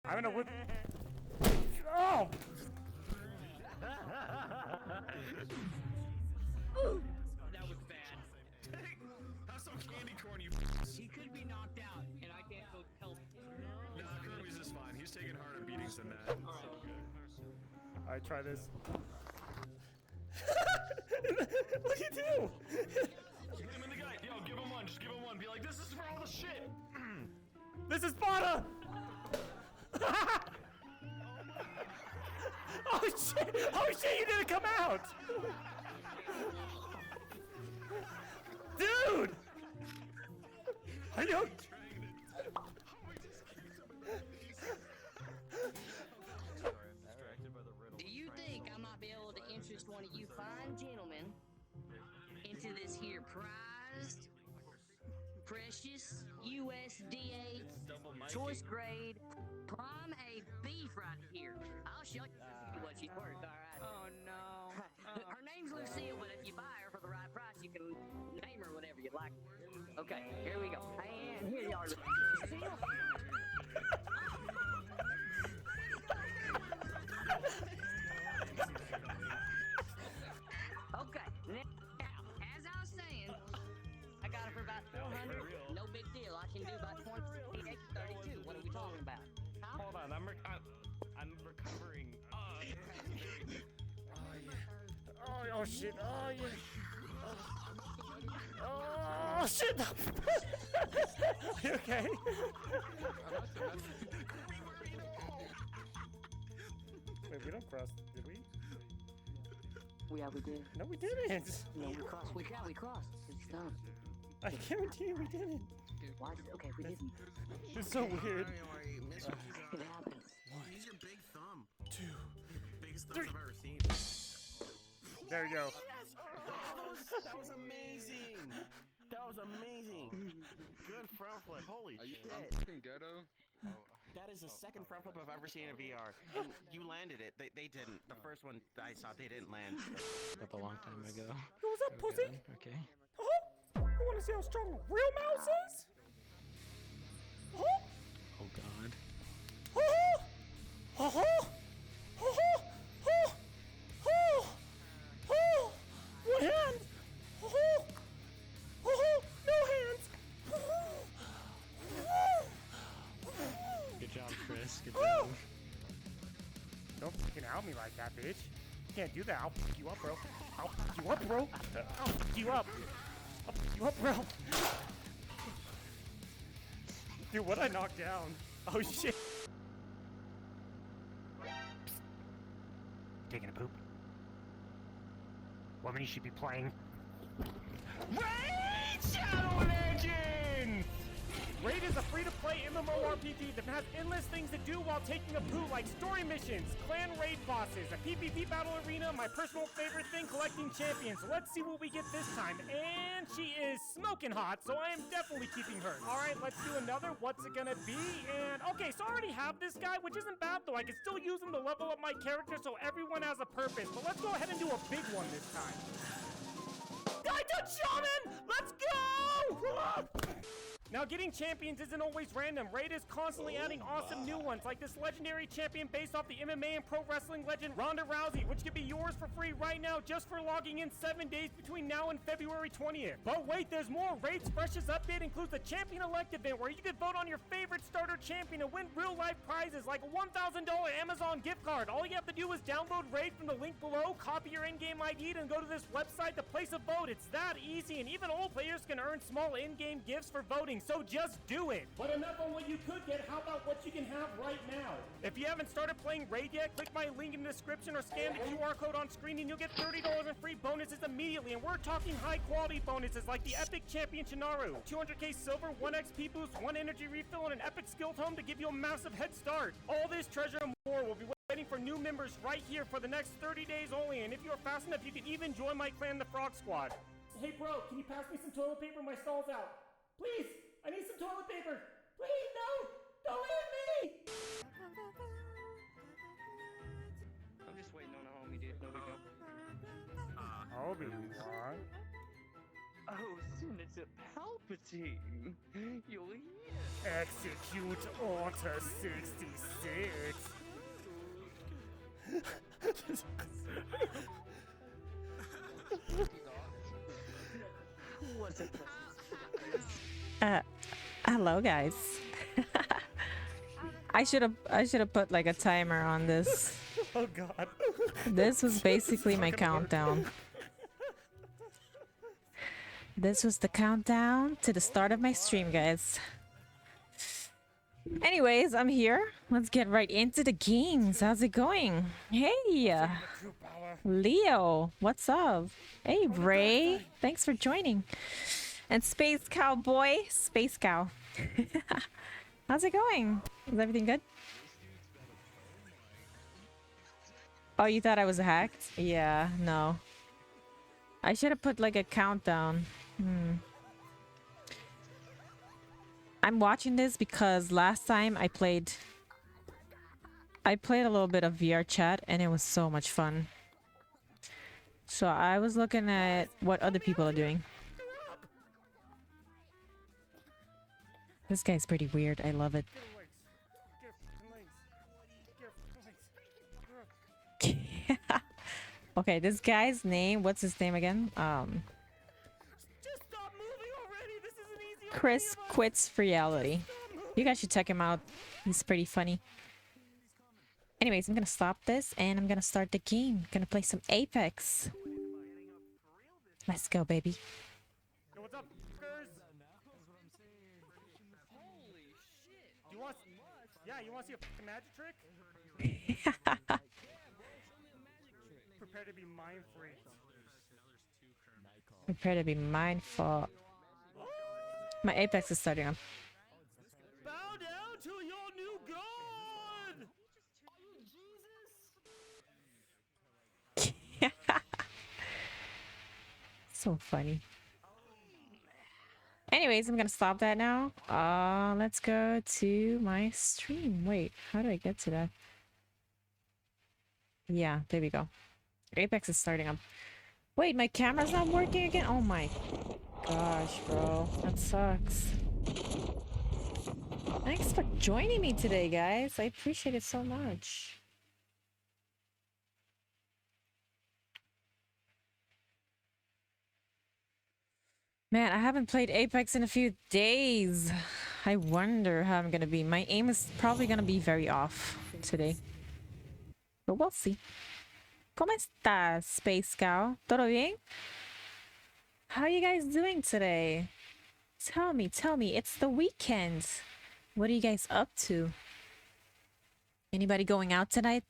I don't know what. Oh! That was bad. Have some candy corn, you. He could be knocked out, and I can't go help him. No, Kirby's just fine. He's taking harder beatings than that. Alright, try this. What do you do? Hit him in the gut. Yo, give him one. Just give him one. Be like, this is for all the shit. This is Sparta! Oh shit! Oh shit, you didn't come out! Dude! I don't. Do you think I might be able to interest one of you fine gentlemen into this here prized, precious USDA choice grade prime A beef right here? I'll show you what she's worth, all right? Oh no. Her name's Lucille, but if you buy her for the right price, you can name her whatever you like. Okay, here we go. And here you are, Lucille. Okay, now, as I was saying, I got it for about 400. No big deal. I can do about 28, 32. What are we talking about? Huh? Hold on, I'm recovering. Oh, oh shit! Oh yeah! Oh shit! You okay? Wait, we don't cross, did we? Yeah, we did. No, we didn't. No, we crossed. We crossed. It's done. I guarantee you we didn't. Why did? Okay, we didn't. It's so weird. It happens. Use your big thumb. 2, Biggest 3. thumbs I've ever seen. There you go. That was amazing. That was amazing. Good front flip. Holy shit. fucking ghetto. That is the second front flip I've ever seen in VR. And you landed it. They didn't. The first one I saw, they didn't land. Up a long time ago. Yo, what's up, pussy? Okay. You wanna see how strong a real mouse is? Oh god. One hand. No hands. Good job, Chris. Good job. Don't fucking out me like that, bitch. You can't do that. I'll pick you up, bro. I'll pick you up, bro. I'll pick you up. I'll pick you up, bro. Dude, what I knocked down? Oh shit. Taking a poop? Woman, you should be playing Raid Shadow Legends! Raid is a free-to-play MMORPG that has endless things to do while taking a poo, like story missions, clan raid bosses, a PvP battle arena, my personal favorite thing, collecting champions. So let's see what we get this time. And she is smoking hot, so I am definitely keeping her. Alright, let's do another. What's it gonna be? And okay, so I already have this guy, which isn't bad though. I can still use him to level up my character so everyone has a purpose. But let's go ahead and do a big one this time. I touched Shaman! Let's go! Now, getting champions isn't always random. Raid is constantly adding awesome new ones, like this legendary champion based off the MMA and pro wrestling legend Ronda Rousey, which can be yours for free right now just for logging in 7 days between now and February 20th. But wait, there's more. Raid's freshest update includes the Champion Elect event, where you can vote on your favorite starter champion and win real-life prizes like a $1,000 Amazon gift card. All you have to do is download Raid from the link below, copy your in-game ID, and go to this website to place a vote. It's that easy, and even old players can earn small in-game gifts for voting. So just do it. But enough on what you could get, how about what you can have right now? If you haven't started playing Raid yet, click my link in the description or scan the QR code on screen and you'll get $30 in free bonuses immediately. And we're talking high quality bonuses like the Epic Champion Shinaru, 200k silver, 1 XP boost, 1 energy refill, and an epic skill tome to give you a massive head start. All this treasure and more will be waiting for new members right here for the next 30 days only. And if you're fast enough, you can even join my clan, the Frog Squad. Hey bro, can you pass me some toilet paper? My stall's out. Please! I need some toilet paper! Please, no! Don't leave me! I'm just waiting on a homie, dude. No big deal. Obi-Wan? Oh, Senator Palpatine. You're here. Execute Order 66. What a Hello guys. I should have put like a timer on this. Oh god. This was basically my not gonna work. countdown. This was the countdown to the start of my stream, guys. Anyways, I'm here. Let's get right into the games. How's it going? Hey, True power. Leo, what's up? Hey, Ray, thanks for joining. And Space Cowboy, Space Cow. How's it going? Is everything good? Oh, you thought I was hacked? Yeah, no. I should have put like a countdown. I'm watching this because last time I played a little bit of VR chat and it was so much fun. So I was looking at what other people are doing. This guy's pretty weird. I love it. Okay, this guy's name, what's his name again? Just stop moving already. This isn't easy. on Chris any of us. Quits Reality. You guys should check him out. He's pretty funny. Anyways, I'm gonna stop this and I'm gonna start the game. Gonna play some Apex. Let's go, baby. Yo, what's up, fuckers? You want? Yeah, you want to see a fucking magic trick? Prepare to be mind freaked. Prepare to be mindful. My Apex is starting up. Bow down to your new god. So funny. Anyways, I'm gonna stop that now. Let's go to my stream. Wait, how do I get to that? Yeah, there we go. Apex is starting up. Wait, my camera's not working again? Oh my gosh, bro. That sucks. Thanks for joining me today, guys. I appreciate it so much. Man, I haven't played Apex in a few days. I wonder how I'm gonna be. My aim is probably gonna be very off today. But we'll see. ¿Cómo estás, Space Cow? ¿Todo bien? How are you guys doing today? Tell me. It's the weekend. What are you guys up to? Anybody going out tonight?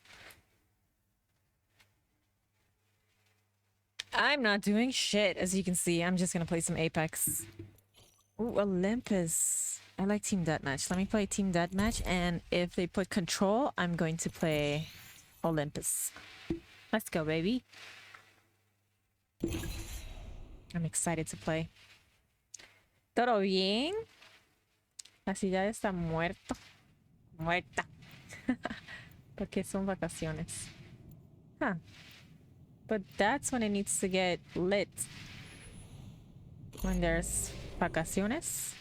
I'm not doing shit, as you can see. I'm just gonna play some Apex. Ooh, Olympus. I like Team Deathmatch. Let me play Team Deathmatch, and if they put Control, I'm going to play Olympus. Let's go, baby. I'm excited to play. ¿Todo bien? La ciudad está muerta. Muerta. Porque son vacaciones. Huh. But that's when it needs to get lit. When there's vacaciones.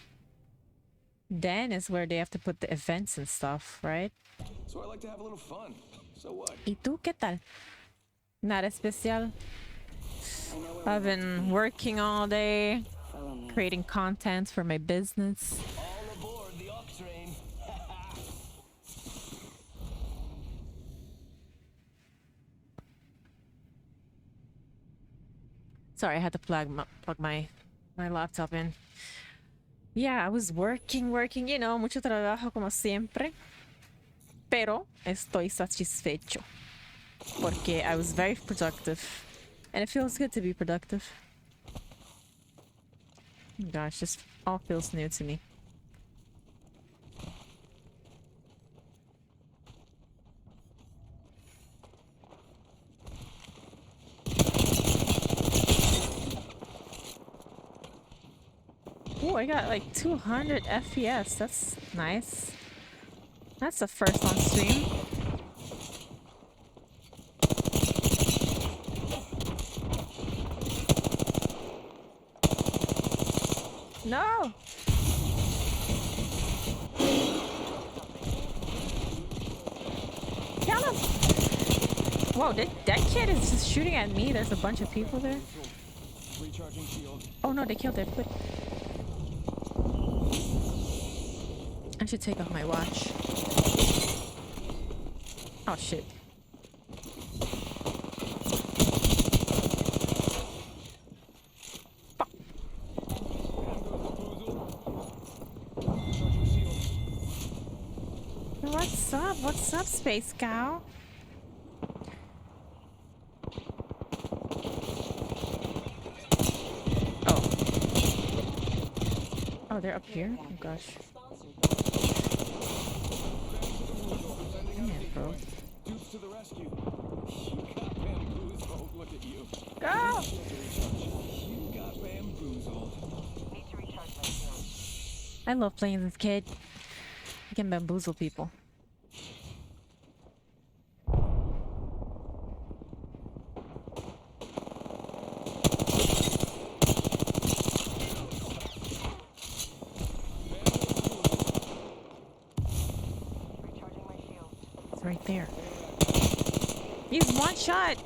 Then is where they have to put the events and stuff, right? So I like to have a little fun. So what? ¿Y tú qué tal? Nada especial. I've been working all day, creating content for my business. All aboard the Ox train. Sorry, I had to plug my laptop in. Yeah, I was working, you know, mucho trabajo como siempre. Pero estoy satisfecho. Porque I was very productive. And it feels good to be productive. Gosh, this all feels new to me. Oh, I got like 200 FPS. That's nice. That's the first on stream. No! Kill him! Whoa, that kid is just shooting at me. There's a bunch of people there. Recharging shield. Oh no, they killed their foot. I should take off my watch. Oh shit. Fuck. Recharging shield. What's up? What's up, Space Cow? Oh. Oh, they're up here? Oh gosh. Man, bro. Dupes to the rescue. You got bamboozled. Look at you. Go! You got bamboozled. I love playing this kid. I can bamboozle people. It's right there. He's one shot.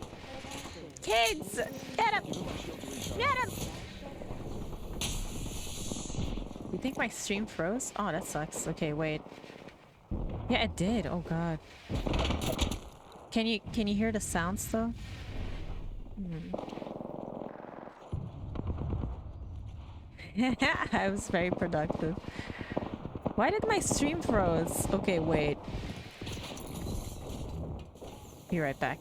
Kids, get him! Get him! You think my stream froze? Oh, that sucks. Okay, wait. Yeah, it did. Oh god. Can you hear the sounds though? I was very productive. Why did my stream froze? Okay, wait. Be right back.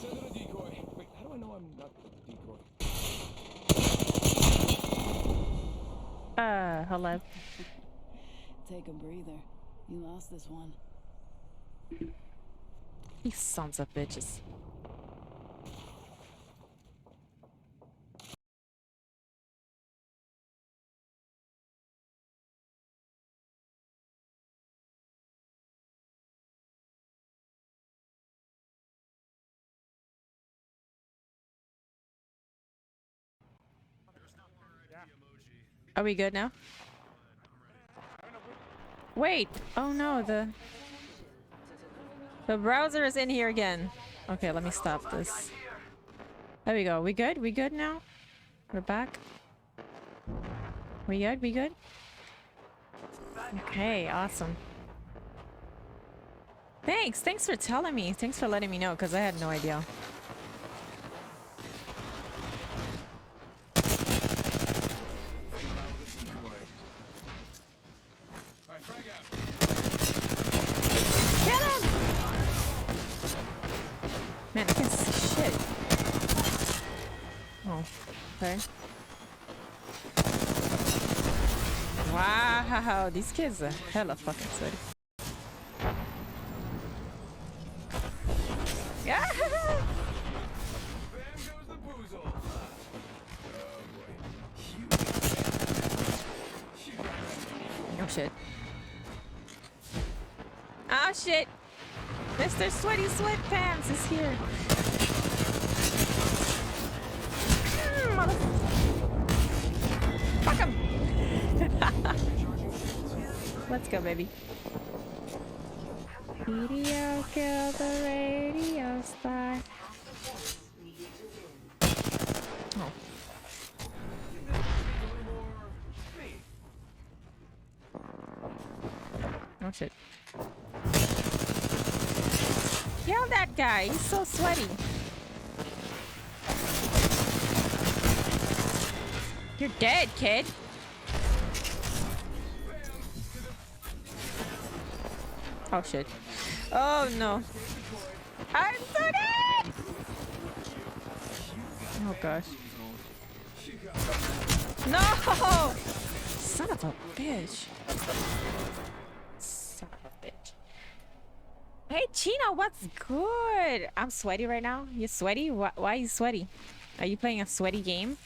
Send in a decoy. Wait, how do I know I'm not the decoy? Hello. Take a breather. You lost this one. These sons of bitches. Are we good now? Wait! Oh no, the browser is in here again. Okay, let me stop this. There we go. We good? We good now? We're back? We good? We good? Okay, awesome. Thanks! Thanks for telling me. Thanks for letting me know, because I had no idea. Man, I can't see shit. Oh, okay. Wow, these kids are hella fucking sweaty. Yeah. Oh shit. Oh shit. Mr. Sweaty Sweatpants is here. Fuck him. Let's go, baby. Radio kill the radio star. Oh. Oh shit. Kill that guy, he's so sweaty. You're dead, kid. Oh shit. Oh no. I'm so dead! Oh gosh. No! Son of a bitch. Son of a bitch. Hey Chino, what's good? I'm sweaty right now. You sweaty? Why are you sweaty? Are you playing a sweaty game?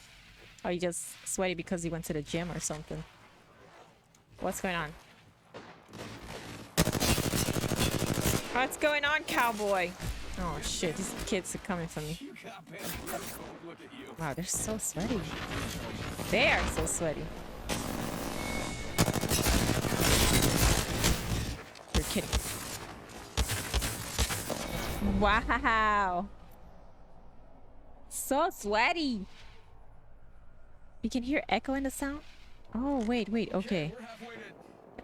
Or are you just sweaty because you went to the gym or something? What's going on? What's going on, cowboy? Oh shit, these kids are coming for me. You got bamboozled. Look at you. Wow, they're so sweaty. They are so sweaty. You're kidding. Wow. So sweaty. You can hear echo in the sound? Oh, wait, okay. We're halfway to,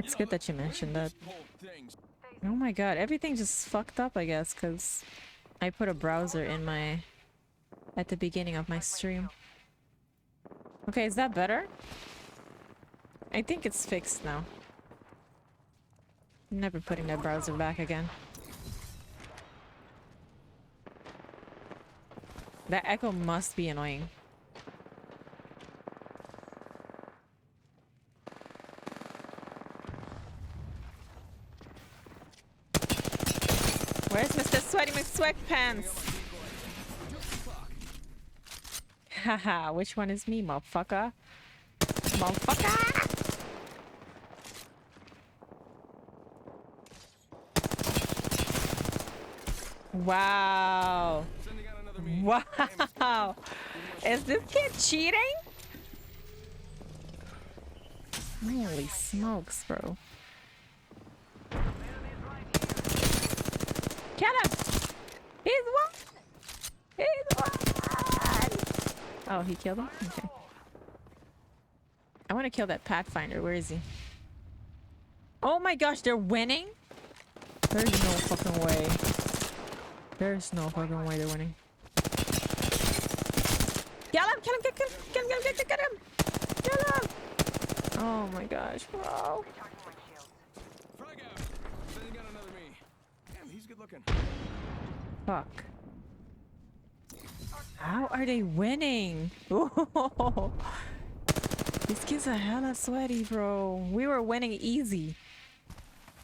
It's good that you mentioned that. whole things. Oh my god, everything just fucked up, I guess, because I put a browser in my... at the beginning of my stream. Okay, is that better? I think it's fixed now. I'm never putting that browser back again. That echo must be annoying. Where's Mr. Sweaty McSweatpants? Haha, which one is me, motherfucker? Motherfucker! Wow. Sending out another me. Wow. Is this kid cheating? Holy smokes, bro. Kill him! He's one! He's one! Oh, he killed him? Okay. I want to kill that Pathfinder. Where is he? Oh my gosh, they're winning? There's no fucking way. There's no fucking way they're winning. Kill him! Kill him! Kill him! Kill him! Kill him! Kill him! Kill him! Oh my gosh, bro. Frag out. Sending out another me. Damn, he's good looking. Fuck. How are they winning? Ooh. These kids are hella sweaty, bro. We were winning easy.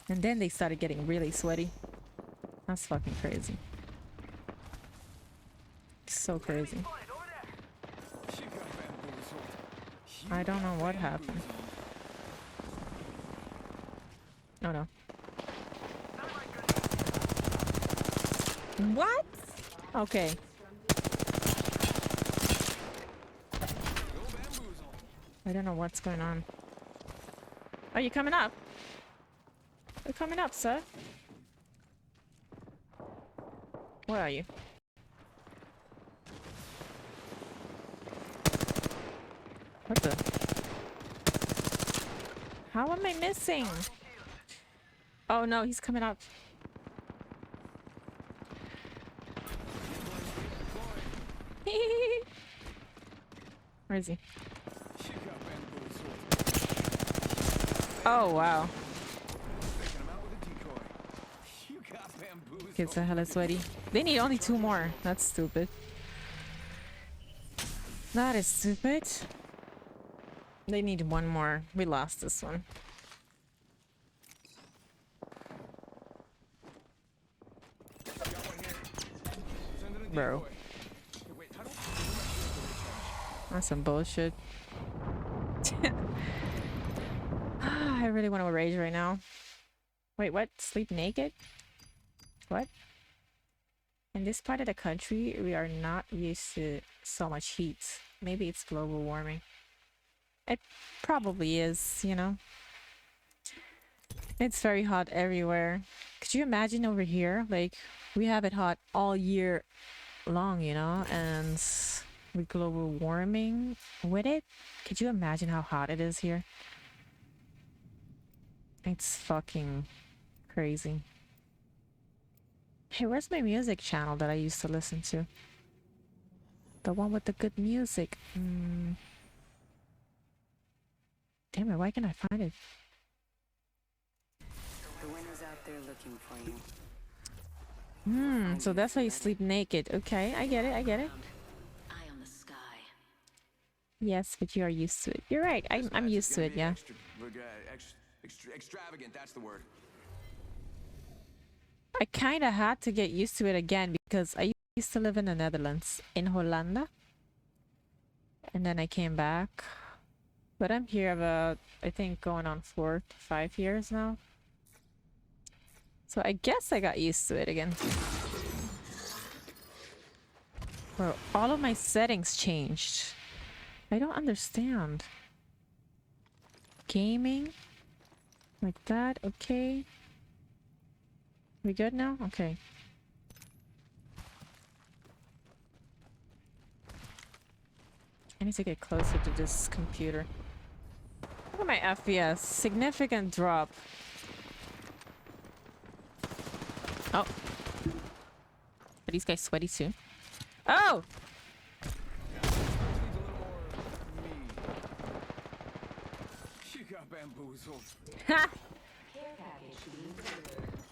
And then they started getting really sweaty. That's fucking crazy. So crazy. She got bamboozled. I don't know what happened. Oh no. What? Okay. I don't know what's going on. Are you coming up? You're coming up, sir. Where are you? What the? How am I missing? Oh no, he's coming up. Where is he? She got bamboozled. Oh wow. Taking him out with a decoy. You got bamboozled. Kids are hella sweaty. They need only 2 more. That's stupid. That is stupid. They need 1 more. We lost this one. Sending a Bro. decoy. Hey, wait, how do That's some bullshit. I really want to rage right now. Wait, what? Sleep naked? What? In this part of the country, we are not used to so much heat. Maybe it's global warming. It probably is, you know. It's very hot everywhere. Could you imagine over here? Like, we have it hot all year long, you know? And with global warming with it, could you imagine how hot it is here? It's fucking crazy. Hey, where's my music channel that I used to listen to? The one with the good music. Damn it, why can't I find it? The winner's out there looking for you. So that's why you sleep naked. Okay, I get it, I get it. Eye on the sky. Yes, but you are used to it. You're right, I'm used to it, yeah. Extravagant, that's the word. I kind of had to get used to it again because I used to live in the Netherlands, in Hollanda. And then I came back. But I'm here about, I think, going on 4 to 5 years now. So I guess I got used to it again. Bro, all of my settings changed. I don't understand. Gaming? Like that, okay. We good now? Okay. I need to get closer to this computer. Look at my FPS. Significant drop. Oh. Are these guys sweaty too? Oh! You got bamboozled. Ha!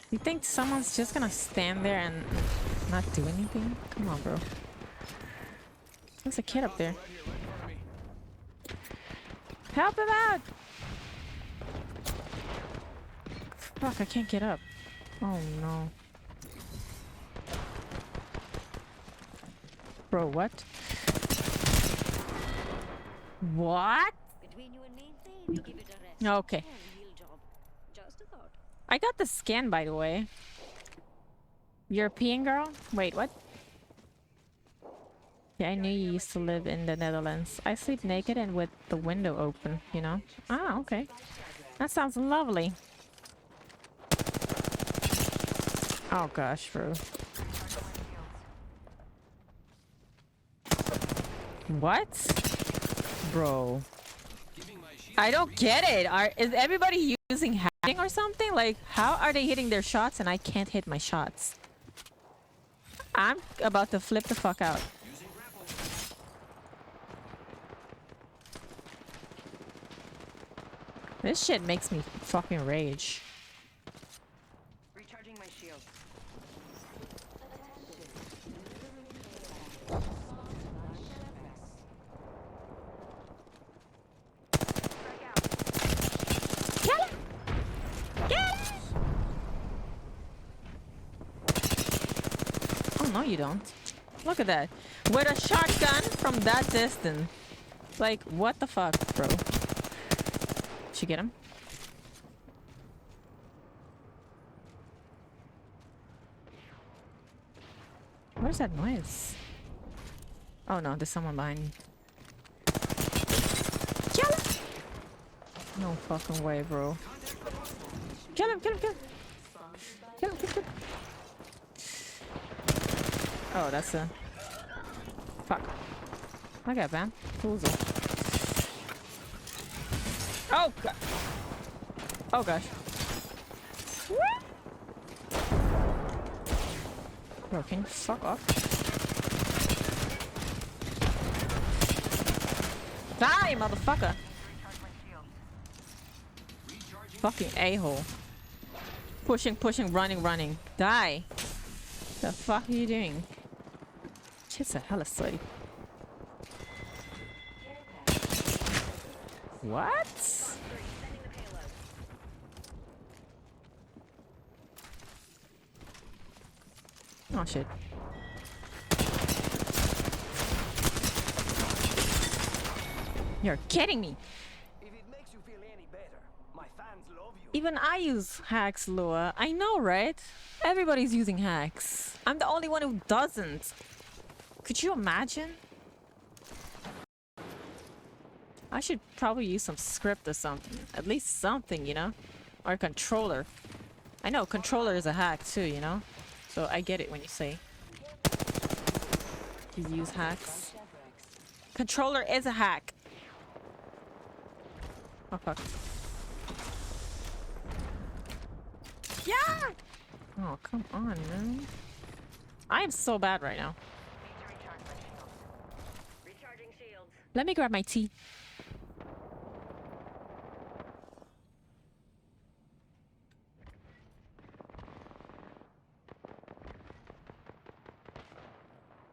You think someone's just gonna stand there and not do anything? Come on, bro. There's a kid up there. Help him out! Fuck, I can't get up. Oh no. Bro, what? What? Between you and me, we give it a rest. Okay. And heal job. Just a thought. I got the scan, by the way. European girl? Wait, what? Yeah, I knew you used to live in the Netherlands. I sleep naked and with the window open, you know? Ah, okay. That sounds lovely. Oh gosh, bro. What? Bro. I don't get it. Is everybody using hacking or something? Like, how are they hitting their shots and I can't hit my shots? I'm about to flip the fuck out. This shit makes me fucking rage. Recharging my shield. Kill him! Get him! Oh, no you don't. Look at that. With a shotgun from that distance. Like, what the fuck, bro? Did you get him? Where's that noise? Oh no, there's someone behind me. Kill him! No fucking way, bro. Kill him, kill him, kill him! Kill him, kill him, kill him. Oh, that's a... Fuck. Okay, man. Who's it? Oh, God. Oh, gosh. What? Bro, can you fuck off? Die, motherfucker! Fucking a-hole. Pushing, pushing, running, running. Die! The fuck are you doing? Shit's a hella sweaty. What? Oh shit. You're kidding me. If it makes you feel any better, my fans love you. Even I use hacks, Lua. I know, right? Everybody's using hacks. I'm the only one who doesn't. Could you imagine? I should probably use some script or something. At least something, you know? Or a controller. I know, controller is a hack too, you know? So I get it when you say you use hacks. Controller is a hack. Oh fuck. Yeah! Oh, come on, man. I am so bad right now. Let me grab my tea.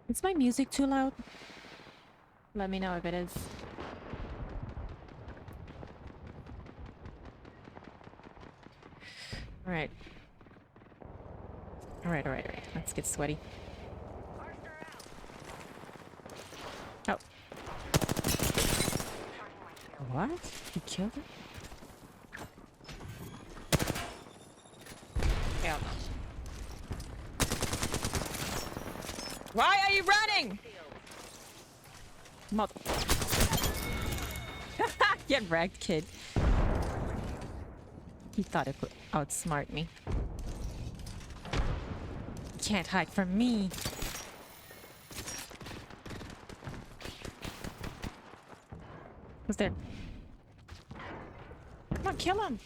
Is my music too loud? Let me know if it is. Alright. Alright. Let's get sweaty. Oh. What? You killed him? Hell no. Why are you running? Mother. Get wrecked, kid. He thought it would outsmart me. You can't hide from me. Who's there? Come on, kill him.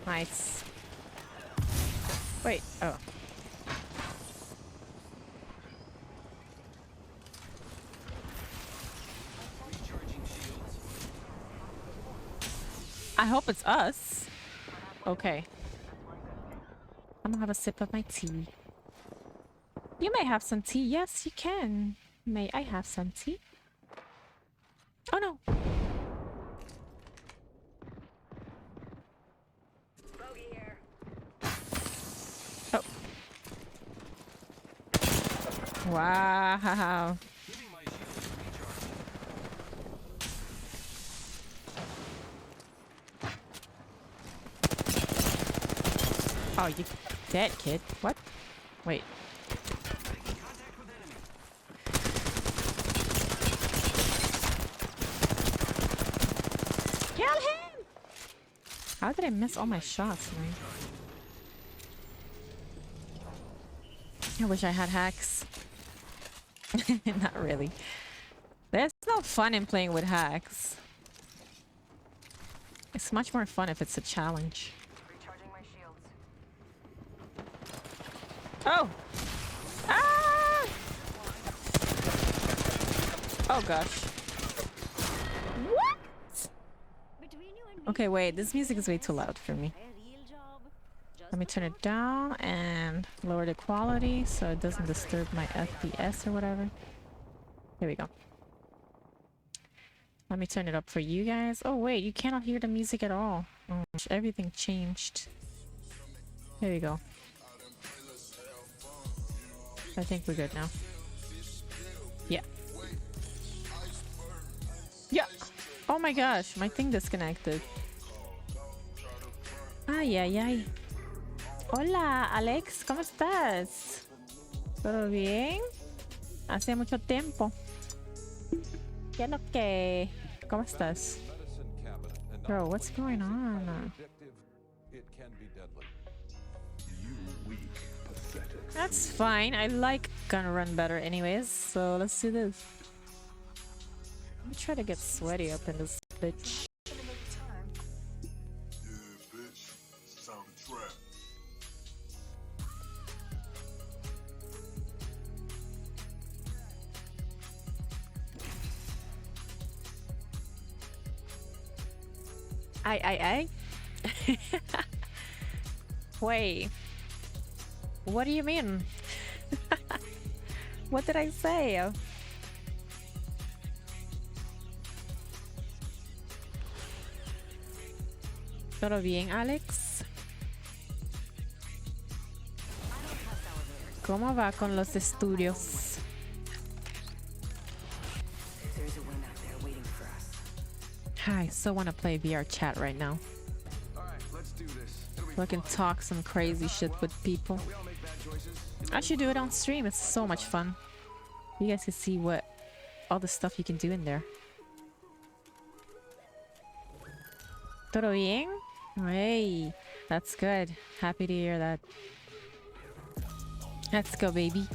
Nice. Wait, oh. I hope it's us. Okay. I'm gonna have a sip of my tea. You may have some tea. Yes, you can. May I have some tea? Oh no. Oh. Wow. Oh, you dead, kid. What? Wait. Kill him! How did I miss all my shots, man? I wish I had hacks. Not really. There's no fun in playing with hacks. It's much more fun if it's a challenge. Oh! Ah! Oh gosh. What? Okay, wait. This music is way too loud for me. Let me turn it down and lower the quality so it doesn't disturb my FPS or whatever. Here we go. Let me turn it up for you guys. Oh wait, you cannot hear the music at all. Oh, everything changed. Here we go. I think we're good now. Yeah. Yeah. Oh my gosh, my thing disconnected. Ay, ay, ay. Hola, Alex, ¿cómo estás? ¿Todo bien? Hace mucho tiempo. ¿Qué es lo que? ¿Cómo estás? Bro, what's going on? That's fine. I like gonna run better anyways, so let's do this. Let me try to get sweaty up in this bitch. I. Wait. What do you mean? What did I say? ¿Todo bien, Alex? ¿Cómo va con los estudios? I so want to play VR chat right now. So I can talk some crazy shit with people. I should do it on stream. It's so much fun. You guys can see what all the stuff you can do in there. ¿Todo bien? Hey, that's good. Happy to hear that. Let's go, baby.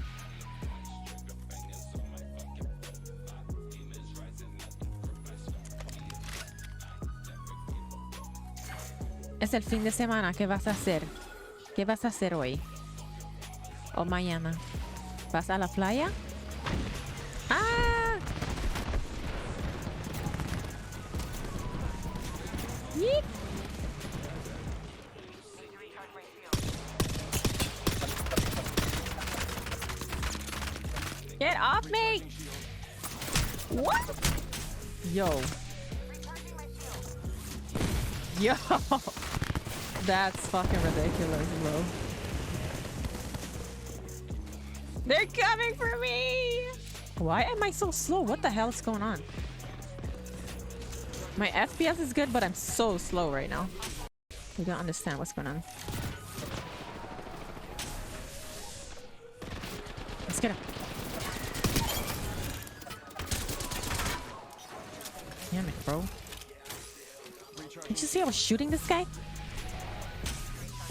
Es el fin de semana. ¿Qué vas a hacer? ¿Qué vas a hacer hoy? ¿O mañana? ¿Vas a la playa? ¡Ah! ¡Yip! Get off me! What? Yo. Yo! That's fucking ridiculous, bro. They're coming for me! Why am I so slow? What the hell is going on? My FPS is good, but I'm so slow right now. We don't understand what's going on. Let's get him. Damn it, bro. Did you see I was shooting this guy?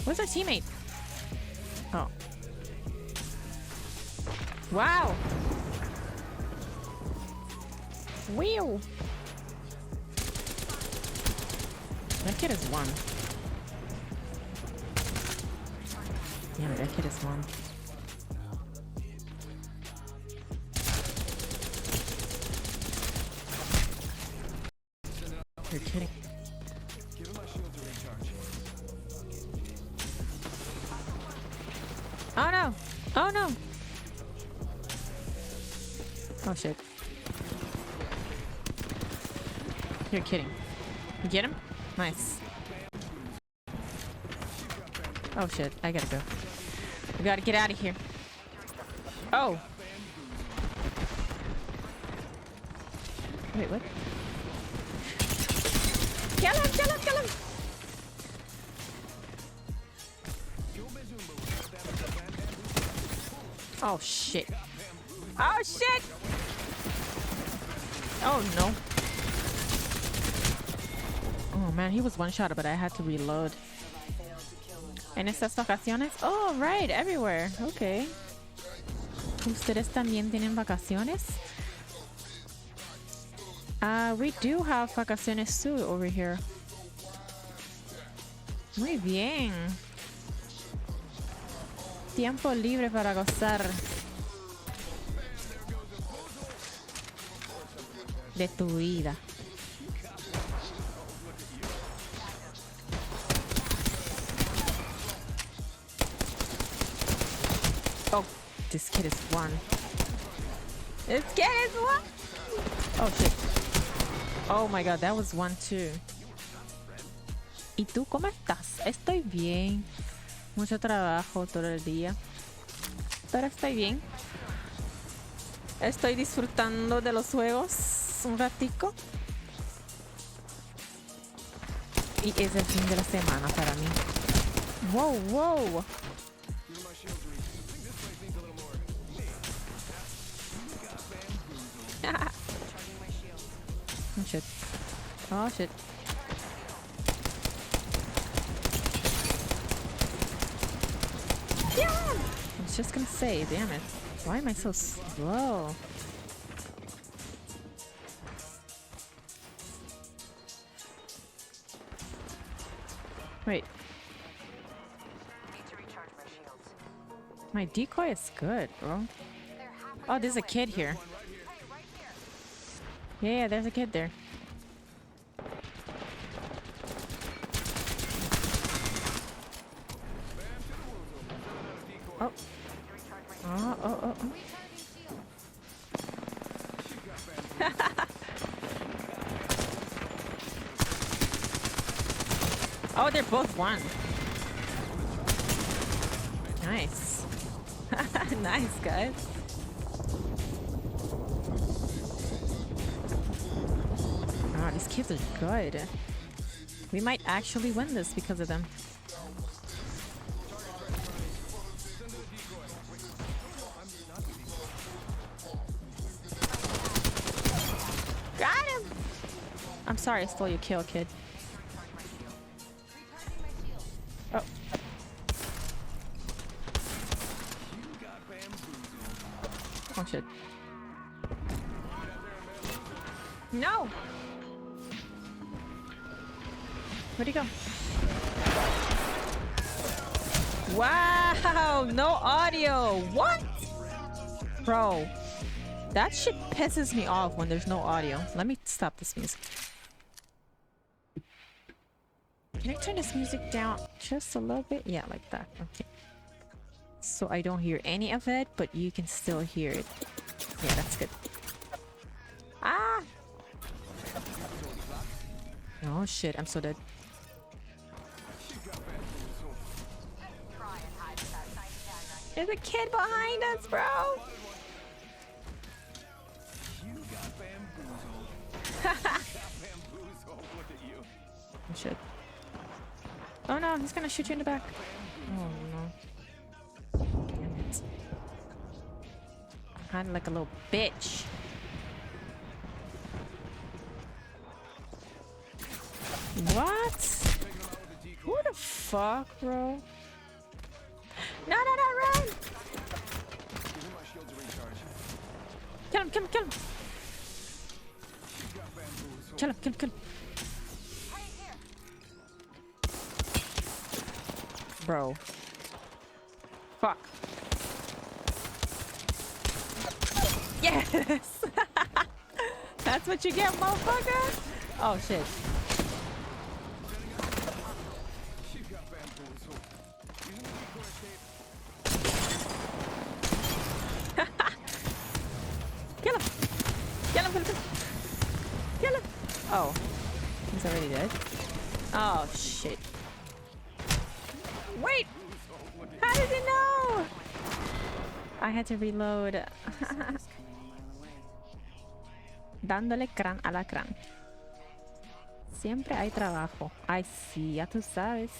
Where's our teammate? Oh. Wow. Wheel. That kid is one. Damn it, that kid is one. You're kidding. Give him my shield to recharge. Oh no! Oh no! Oh shit. You're kidding. You get him? Nice. Oh shit, I gotta go. We gotta get out of here. Oh! Wait, what? Kill him! Kill him! Kill him! Oh shit. Oh shit! Oh no. Oh man, he was one-shot, but I had to reload. En estas vacaciones? Oh, right, everywhere. Okay. ¿Ustedes también tienen vacaciones? We do have vacaciones too over here. Muy bien. Tiempo libre para gozar de tu vida. Oh, this kid is one. This kid is one. Oh shit. Oh my god, that was one too. ¿Y tú cómo estás? Estoy bien. Mucho trabajo todo el día. Pero estoy bien. Estoy disfrutando de los juegos un ratico. Y es el fin de la semana para mí. Wow, wow. Oh shit. Oh shit. Yeah! I was just gonna say, damn it. Why am I so slow? Wait. My decoy is good, bro. Oh, there's a kid here. Yeah, there's a kid there. Oh. Oh, oh, oh, oh. Oh, they're both one. Nice. Nice, guys. Oh, these kids are good. We might actually win this because of them. Got him! I'm sorry I stole your kill, kid. Oh. Oh shit. No! Where'd he go? Wow! No audio! What? Bro. That shit pisses me off when there's no audio. Let me stop this music. Can I turn this music down just a little bit? Yeah, like that. Okay. So I don't hear any of it, but you can still hear it. Yeah, that's good. Ah! Oh shit, I'm so dead. There's a kid behind us, bro! Oh shit. Oh no, he's gonna shoot you in the back. Oh no. Damn it. I'm kinda like a little bitch. What? Who the fuck, bro? No, no, no, run! Kill him, kill him, kill him! Kill him, kill him, kill him. Bro. Fuck. Yes! That's what you get, motherfucker! Oh, shit. Kill him! Kill him, kill him, kill him! Kill him! Oh. He's already dead? Oh, shit. Wait! How did he know? I had to reload. Dándole crán a la crán. Siempre hay trabajo. Ay, sí, ya tú sabes.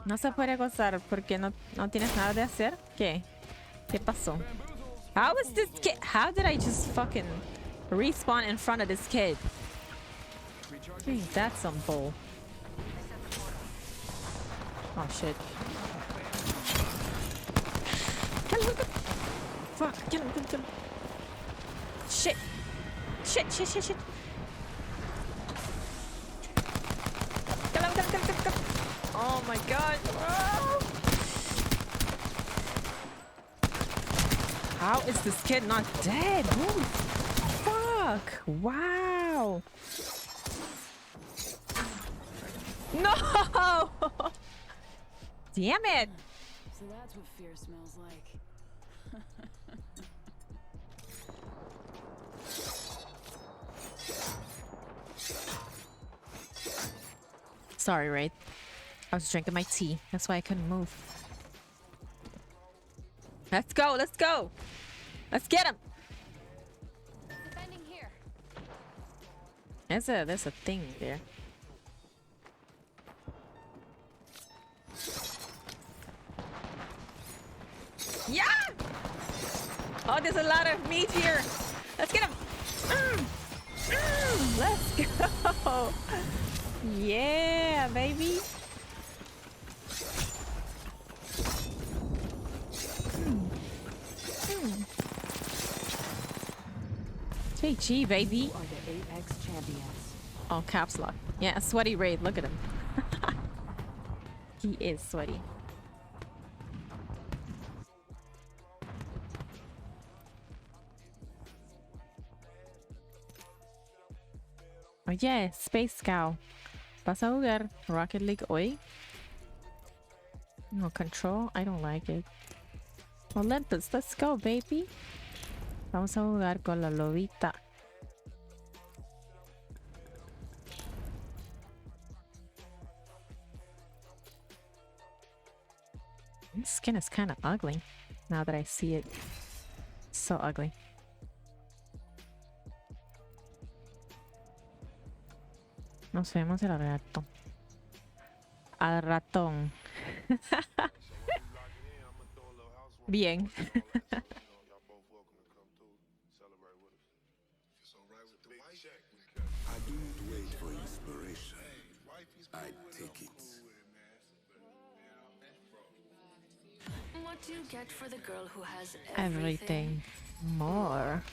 No se puede gozar porque no tienes nada de hacer. ¿Qué? ¿Qué pasó? How is this kid? How did I just fucking respawn in front of this kid? Ain't that some bull? Oh shit. Kill him, kill him. Fuck, kill him, kill him, kill him. Shit. Shit, shit, shit, shit. Kill him, kill him, kill him, kill him. Oh my god. Oh. How is this kid not dead? Holy fuck. Wow. No! Damn it! So that's what fear smells like. Sorry, Raid. I was drinking my tea. That's why I couldn't move. Let's go! Let's go! Let's get him! Defending here. There's a thing there. Yeah! Oh, there's a lot of meat here. Let's get him. Let's go. Yeah, baby. GG, baby. Are the Apex champions. Oh, caps lock. Yeah, sweaty Raid. Look at him. He is sweaty. Oye, Space Cow, ¿vas a jugar Rocket League hoy? No, Control, I don't like it. Olympus, let's go, baby. Vamos a jugar con la lobita. This skin is kind of ugly, now that I see it. So ugly. Nos vemos al rato. Al ratón. Bien. I do not wait for inspiration. I take it. What do you get for the girl who has Everything. More.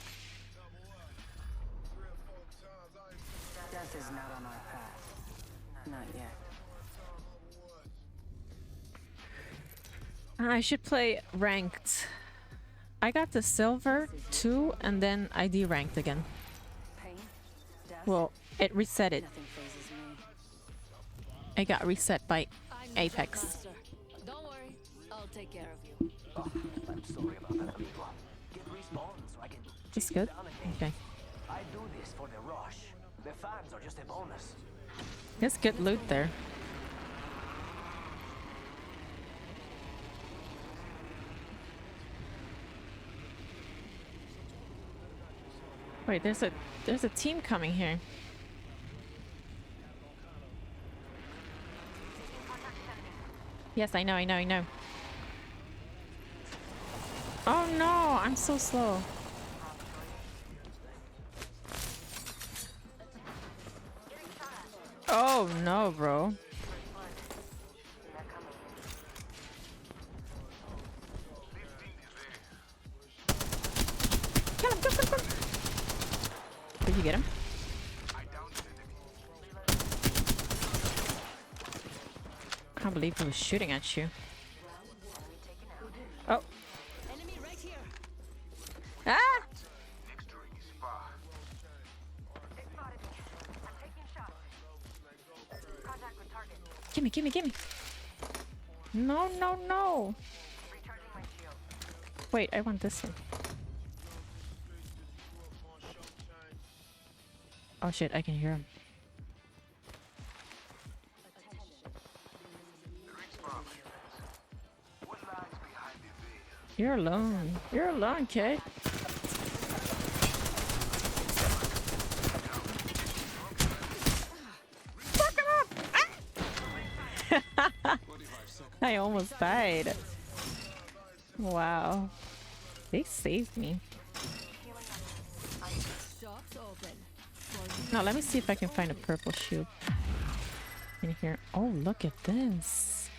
Death is not on our path. Not yet. I should play ranked. I got the silver 2 and then I deranked again. Pain, death, Well, it reset it. nothing phases me. I got reset by Apex. Master, don't worry, I'll take care of you. I'm sorry about that, people. Get respawned so I can Just good? Okay. I do this for the rush. The fans are just a bonus. There's good loot there. Wait, there's a team coming here. Yes, I know, I know, I know. Oh no, I'm so slow. Oh no, bro. Kill him, kill him, kill him. Did you get him? Can't believe he was shooting at you. Oh. Enemy right here. Ah! Gimme, gimme, gimme. No, no, no. Wait, I want this one. Oh shit, I can hear him. You're alone. You're alone, kid. Fuck him up! Ah! I almost died. Wow. They saved me. Now let me see if I can find a purple shield in here. Oh, look at this.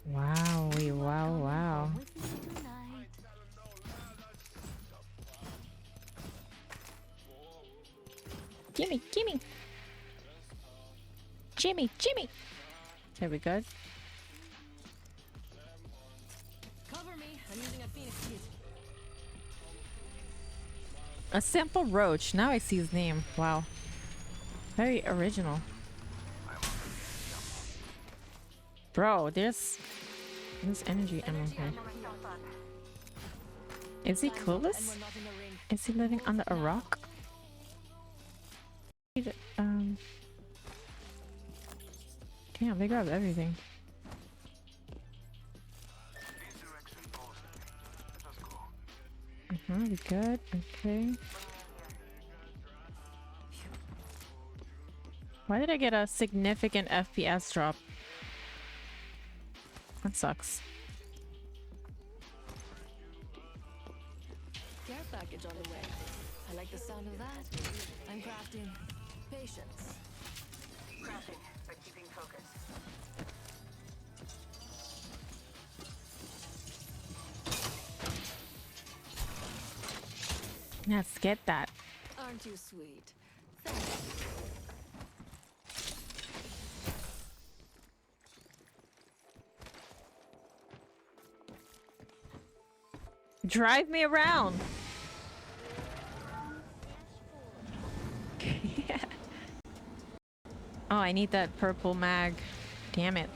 Wow, wow, wow. Gimme, gimme. Jimmy, Jimmy. There we go. Cover me. I'm using a Phoenix kit. A simple roach. Now I see his name. Wow. Very original. Bro, there's energy ammo here. Is he clueless? Is he living under a rock? Damn, they grabbed everything. We good. Okay. Why did I get a significant FPS drop? That sucks. Care package on the way. I like the sound of that. I'm crafting patience. Crafting, but keeping focus. Let's get that. Aren't you sweet? Thanks. Drive me around. Oh, I need that purple mag. Damn it.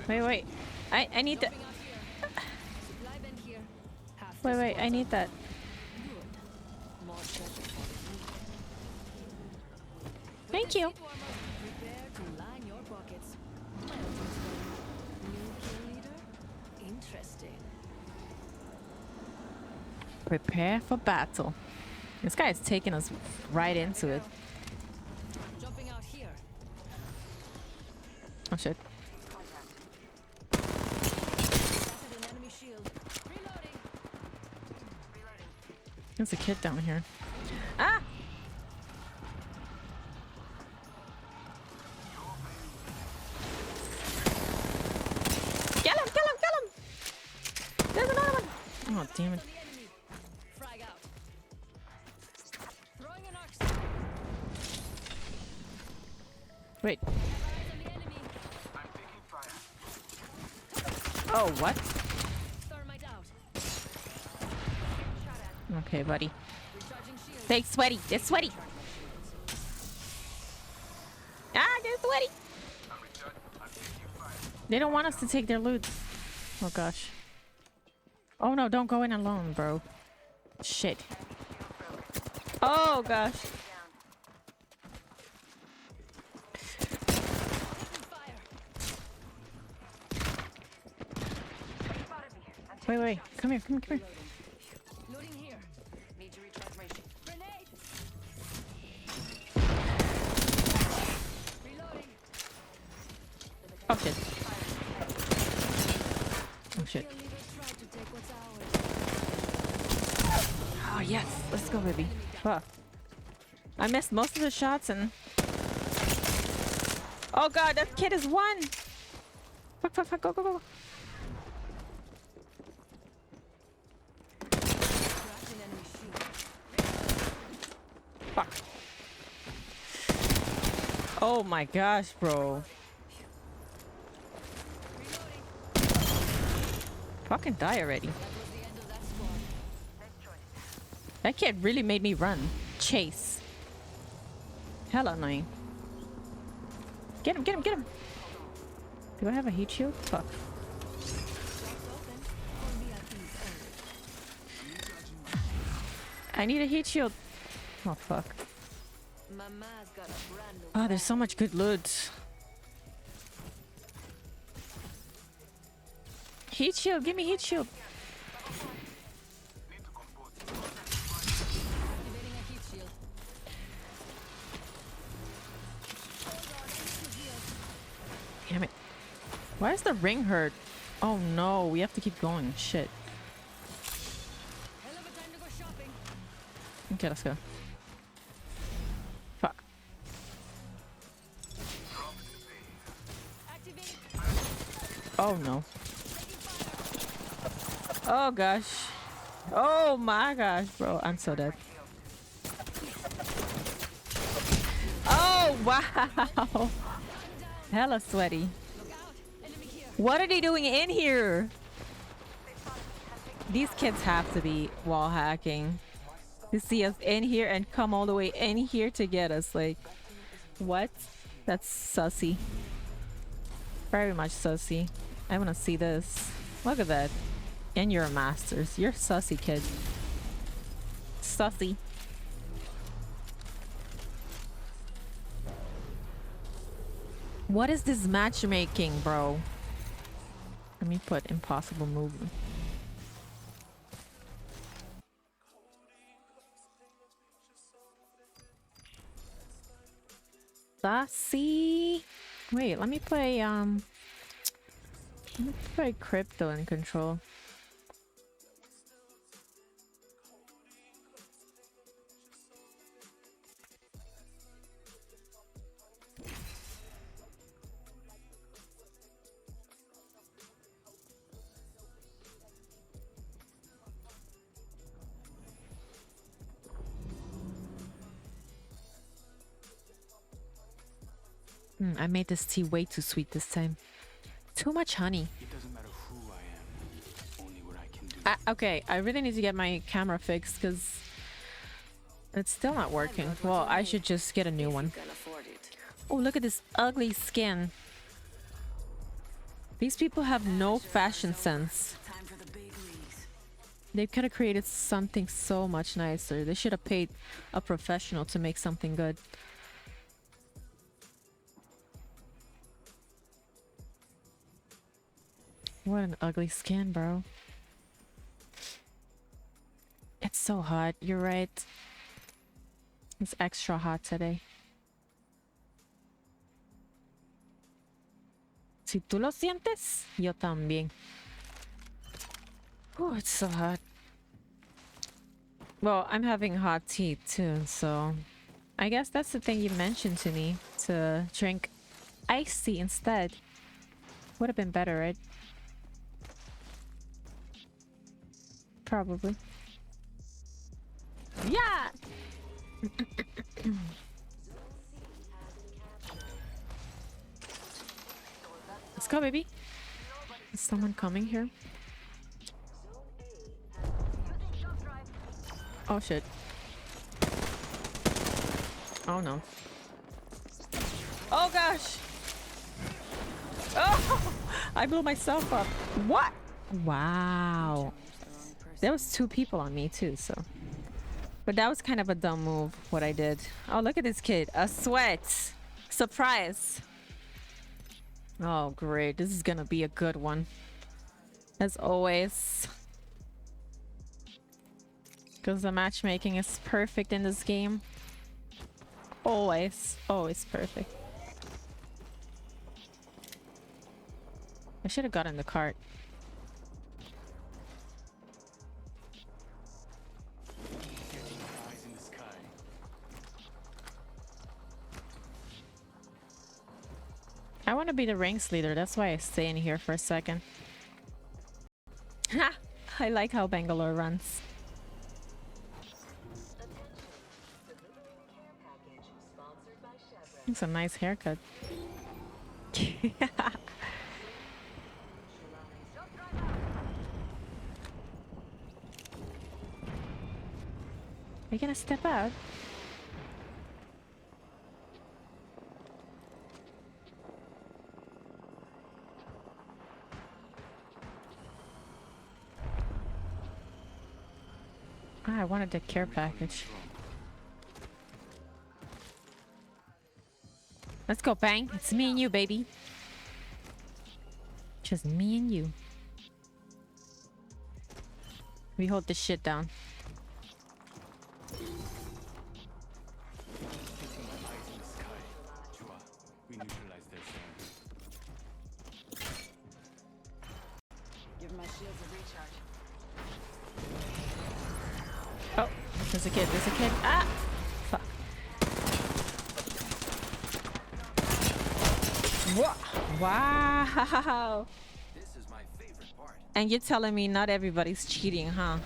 Wait, wait. I need that. Wait, wait. I need that. Thank you. Prepare for battle. This guy is taking us right into it. Jumping out here. Oh shit. There's a kid down here. Ah! Kill him! Kill him! Kill him! There's another one! Oh, damn it. Wait. Oh, what? Okay, buddy. They sweaty. They're sweaty. Ah, they're sweaty. They don't want us to take their loot. Oh, gosh. Oh, no, don't go in alone, bro. Shit. Oh, gosh. Wait, wait. Come here, come here, come here. Loading here. Need to recharge my shield. Grenade! Reloading. Oh, shit. shit. Kill leader tried to take what's ours. Oh yes, let's go, baby. Fuck. I missed most of the shots and. Oh god, that kid is one. Fuck, fuck, fuck, go, go, go. Cracked an enemy shield. Fuck. Oh my gosh, bro. Fucking die already. That was the end of that squad. That kid really made me run. Chase. Hella annoying. Get him, get him, get him. Do I have a heat shield? Fuck. Shops open. All VIPs only. I need a heat shield. Oh fuck. Mama's got a brand new. Oh, there's so much good loot. Heat shield, give me heat shield. Activating a heat shield. Damn it. Why is the ring hurt? Oh no, we have to keep going. Shit. Hell of a time to go shopping. Okay, let's go. Fuck. Activating. Oh no. Oh gosh. Oh my gosh, bro. I'm so dead. Oh wow. Hella sweaty. Look out. Enemy here. What are they doing in here? These kids have to be wall hacking to see us in here and come all the way in here to get us. Like, what? That's sussy. Very much sussy. I want to see this. Look at that. And you're a masters. You're sussy, kid. Sussy. What is this matchmaking, bro? Let me put impossible movement. Sassy. Wait, let me play crypto in control. I made this tea way too sweet this time. Too much honey. It doesn't matter who I am, only what I can do. Okay, I really need to get my camera fixed because it's still not working. Well, I should just get a new one. Can afford it. Oh, look at this ugly skin. These people have no fashion sense. Time for the big leagues. They could have created something so much nicer. They should have paid a professional to make something good. What an ugly skin, bro. It's so hot. You're right. It's extra hot today. Si tú lo sientes, yo también. Oh, it's so hot. Well, I'm having hot tea too, so I guess that's the thing you mentioned to me, to drink iced tea instead. Would have been better, right? Probably. Yeah! Let's go, baby. Is someone coming here? Oh, shit. Oh, no. Oh, gosh! Oh! I blew myself up. What? Wow. There was 2 people on me, too, so... But that was kind of a dumb move, what I did. Oh, look at this kid. A sweat. Surprise. Oh, great. This is gonna be a good one. As always. Because the matchmaking is perfect in this game. Always. Always perfect. I should have gotten the cart. I want to be the ranks leader. That's why I stay in here for a second. Ha! I like how Bangalore runs. It's a nice haircut. Are you gonna step out? Ah, I wanted the care package. Let's go, Bang. It's me and you, baby. Just me and you. We hold this shit down. Give my shields a recharge. Oh, there's a kid. There's a kid. Ah! Fuck. Wow! This is my favorite part. And you're telling me not everybody's cheating, huh?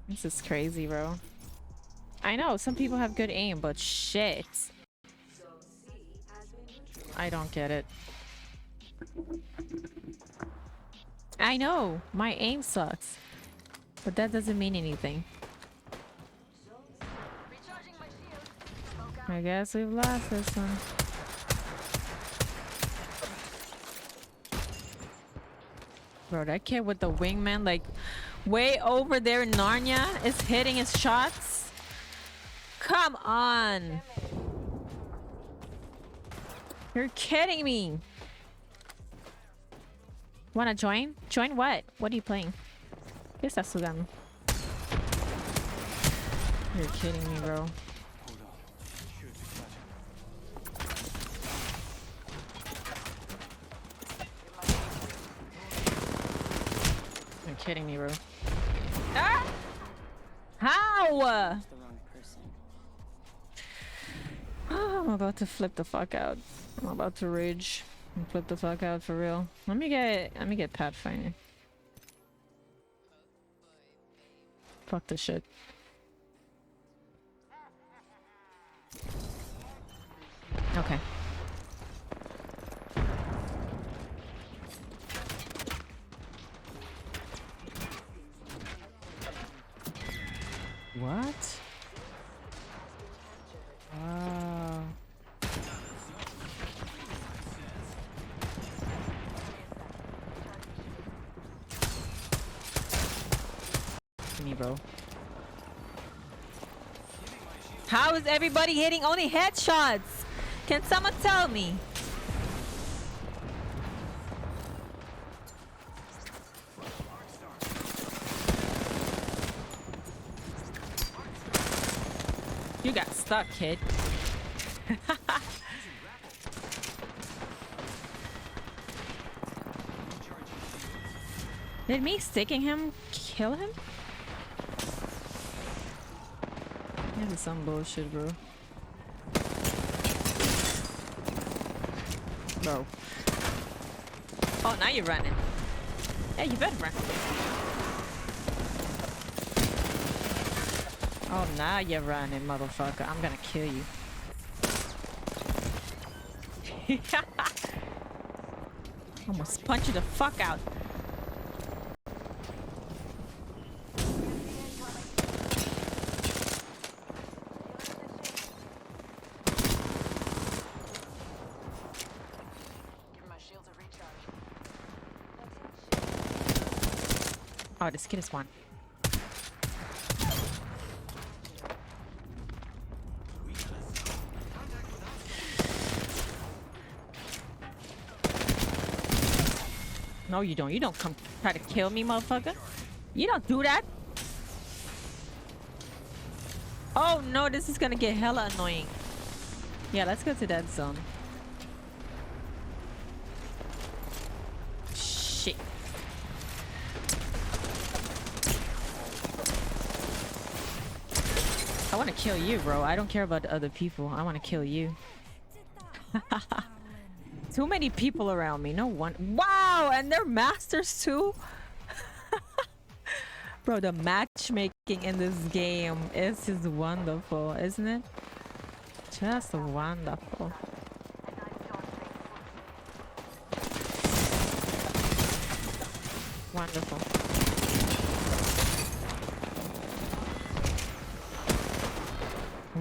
This is crazy, bro. I know, some people have good aim, but shit. I don't get it. I know, my aim sucks. But that doesn't mean anything. I guess we've lost this one. Bro, that kid with the wingman, like, way over there in Narnia is hitting his shots. Come on. You're kidding me. Wanna join? Join what? What are you playing? Guess that's to them. You're kidding me, bro. You're kidding me, bro. Ah! How? Oh, I'm about to flip the fuck out. I'm about to rage and flip the fuck out for real. Let me get Pathfinder. Fuck this shit. Okay. What? Wow. Me, bro. How is everybody hitting only headshots? Can someone tell me? You got stuck, kid. Did me sticking him kill him? This is some bullshit, bro. Bro. Oh, now you're running. Yeah, you better run. Oh, now you're running, motherfucker. I'm gonna kill you. Almost punch you the fuck out. Oh, this kid is one. No, you don't. You don't come try to kill me, motherfucker. You don't do that. Oh, no, this is gonna get hella annoying. Yeah, let's go to that zone. Shit. I want to kill you, bro. I don't care about the other people. I want to kill you. Too many people around me. No one. Wow, and they're masters too. Bro, the matchmaking in this game is just wonderful, isn't it? Just wonderful. Wonderful.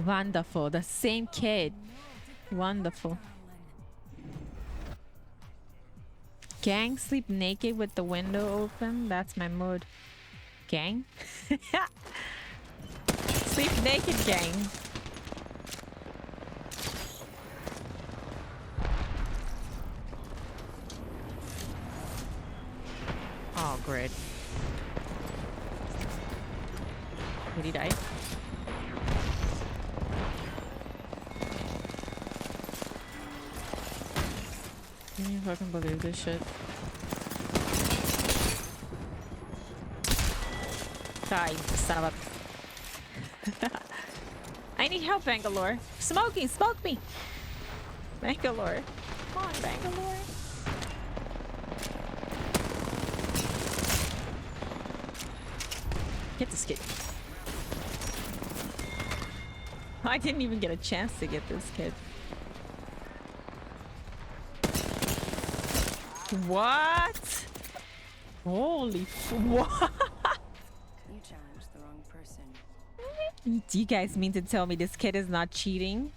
Wonderful. The same kid. Wonderful. Gang sleep naked with the window open. That's my mood. Gang? Sleep naked, gang. Oh, great. Did he die? Can you fucking believe this shit? Die, son of a... I need help, Bangalore. Smoking, smoke me! Bangalore. Come on, Bangalore. Get this kid. I didn't even get a chance to get this kid. What? Holy what? You challenged the wrong person. Do you guys mean to tell me this kid is not cheating?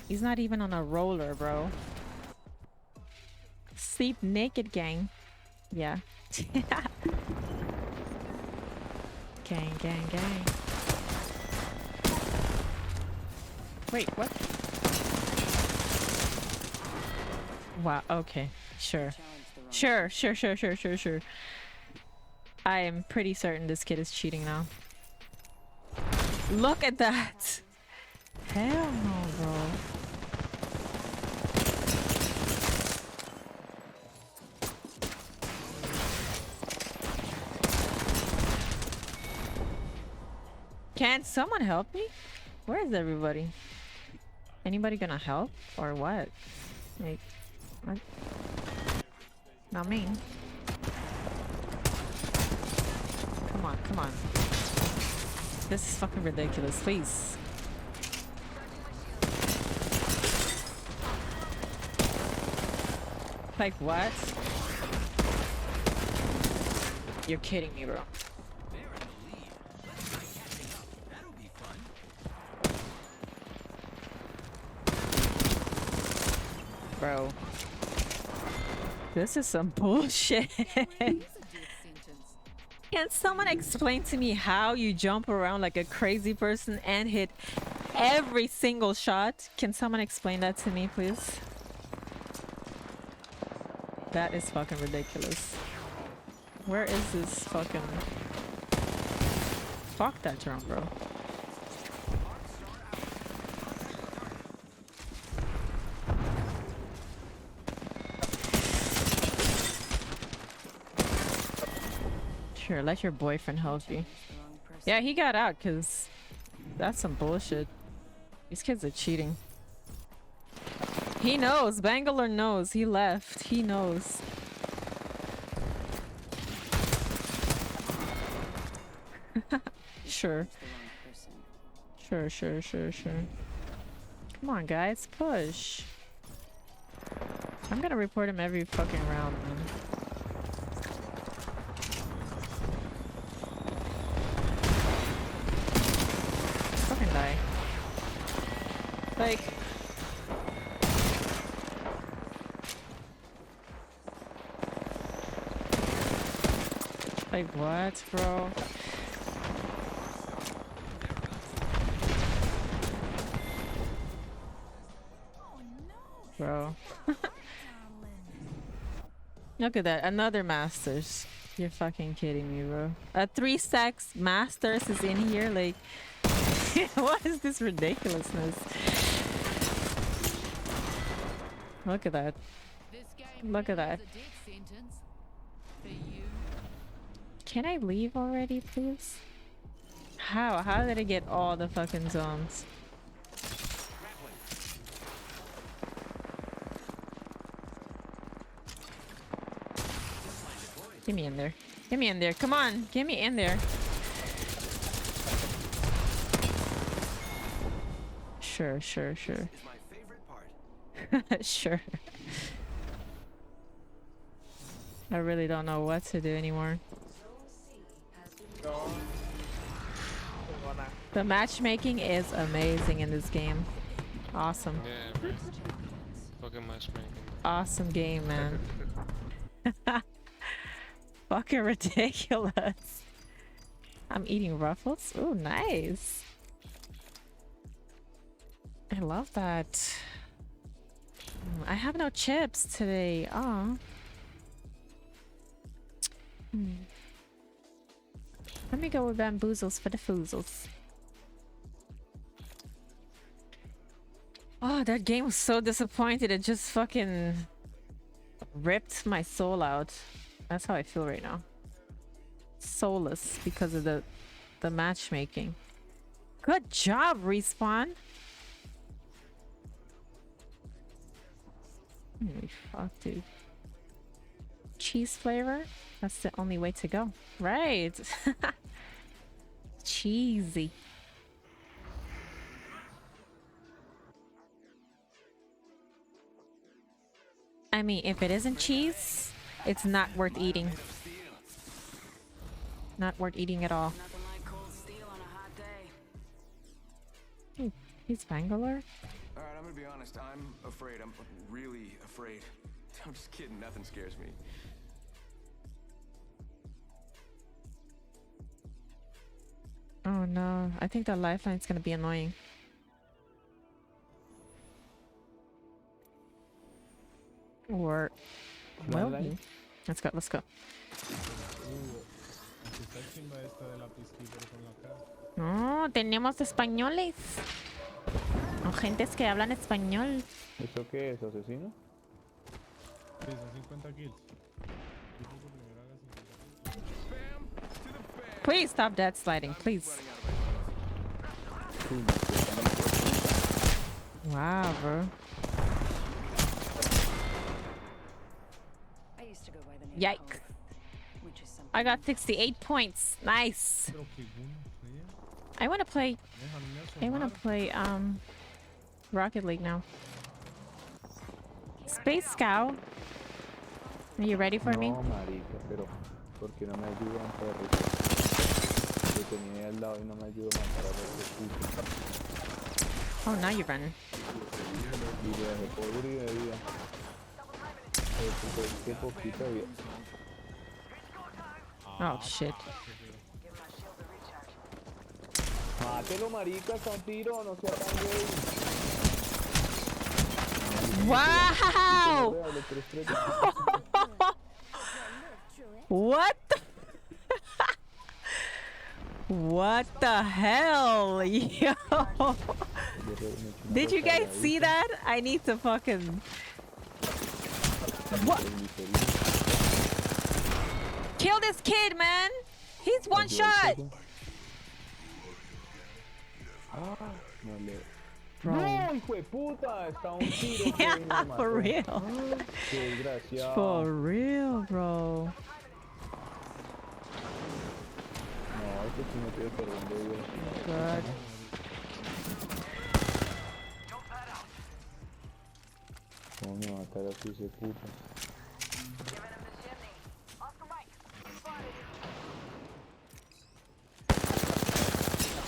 He's not even on a roller, bro. Sleep naked, gang. Yeah. Gang, gang, gang. Wait, what? Wow, okay. Sure. Sure. I am pretty certain this kid is cheating now. Look at that! Hell no, bro. Can someone help me? Where is everybody? Anybody gonna help? Or what? Like, what? Not me. Come on, come on. This is fucking ridiculous, please. Like what? You're kidding me, bro. Bro. This is some bullshit. Can someone explain to me how you jump around like a crazy person and hit every single shot? Can someone explain that to me, please? That is fucking ridiculous. Where is this fucking... Fuck that jump, bro. Sure, let your boyfriend help you. Yeah, he got out because that's some bullshit. These kids are cheating. He knows. Bangalore knows. He left. He knows. Sure. Sure. Come on, guys. Push. I'm gonna report him every fucking round, man. Fucking die. Like... Like what, bro? Bro. Look at that. Another Masters. You're fucking kidding me, bro. A 3 stacks Masters is in here. Like, what is this ridiculousness? Look at that. Look at that. Can I leave already, please? How? How did I get all the fucking zones? Get me in there. Get me in there. Come on. Get me in there. Sure. Is my favorite part. Sure. I really don't know what to do anymore. The matchmaking is amazing in this game. Awesome. Yeah, man. Fucking matchmaking. Awesome game, man. Fucking ridiculous. I'm eating Ruffles. Oh, nice. I love that. I have no chips today. Oh. Let me go with bamboozles for the foozles. Oh, that game was so disappointed. It just fucking ripped my soul out. That's how I feel right now. Soulless because of the matchmaking. Good job, Respawn. Holy fuck, dude. Cheese flavor? That's the only way to go. Right. Cheesy. I mean, if it isn't cheese, it's not worth eating. Not worth eating at all. Nothing like cold steel on a hot day. He's Bangalore? Alright, I'm gonna be honest. I'm afraid. I'm really afraid. I'm just kidding. Nothing scares me. Oh no, I think that lifeline's gonna be annoying. Or will be. Let's go, let's go. No, tenemos españoles. O gentes que hablan español. ¿Eso qué es? ¿Asesino? Please stop dead sliding, please. Wow, bro. I used to go by the name Yikes. Hope, which is something I got 68 points. Nice. I wanna play Rocket League now. Space Scout. Are you ready for me? No, marica, pero ¿por qué no me ayudan para yo tenía ahí al lado y no me ayudan para puto? Oh, now you're running. Y le dejé pobre y de vida. Qué poquita vida. Oh shit. Mátelo, marica, está un tiro, no sea tan gay. Wow! What the what the hell? Yo! Did you guys see that? I need to fucking... What? Kill this kid, man! He's one shot! Bro. No, hijo de puta, está un tiro. Yeah, for real. Qué desgraciado. For real, bro. No, este sí me tiene perdón de vida. Good. ¿Cómo me va a matar así ese puto?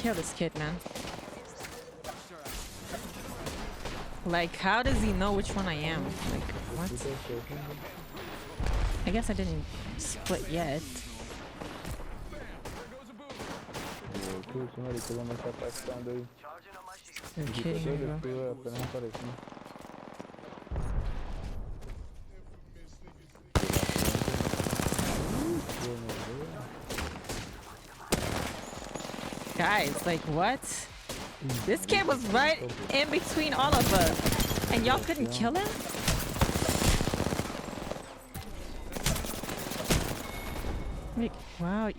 Kill this kid, man. Like, how does he know which one I am? Like, what? I guess I didn't split yet. You're kidding me, bro. Guys, like, what? This kid was right in between all of us, and y'all couldn't kill him? Like, wow.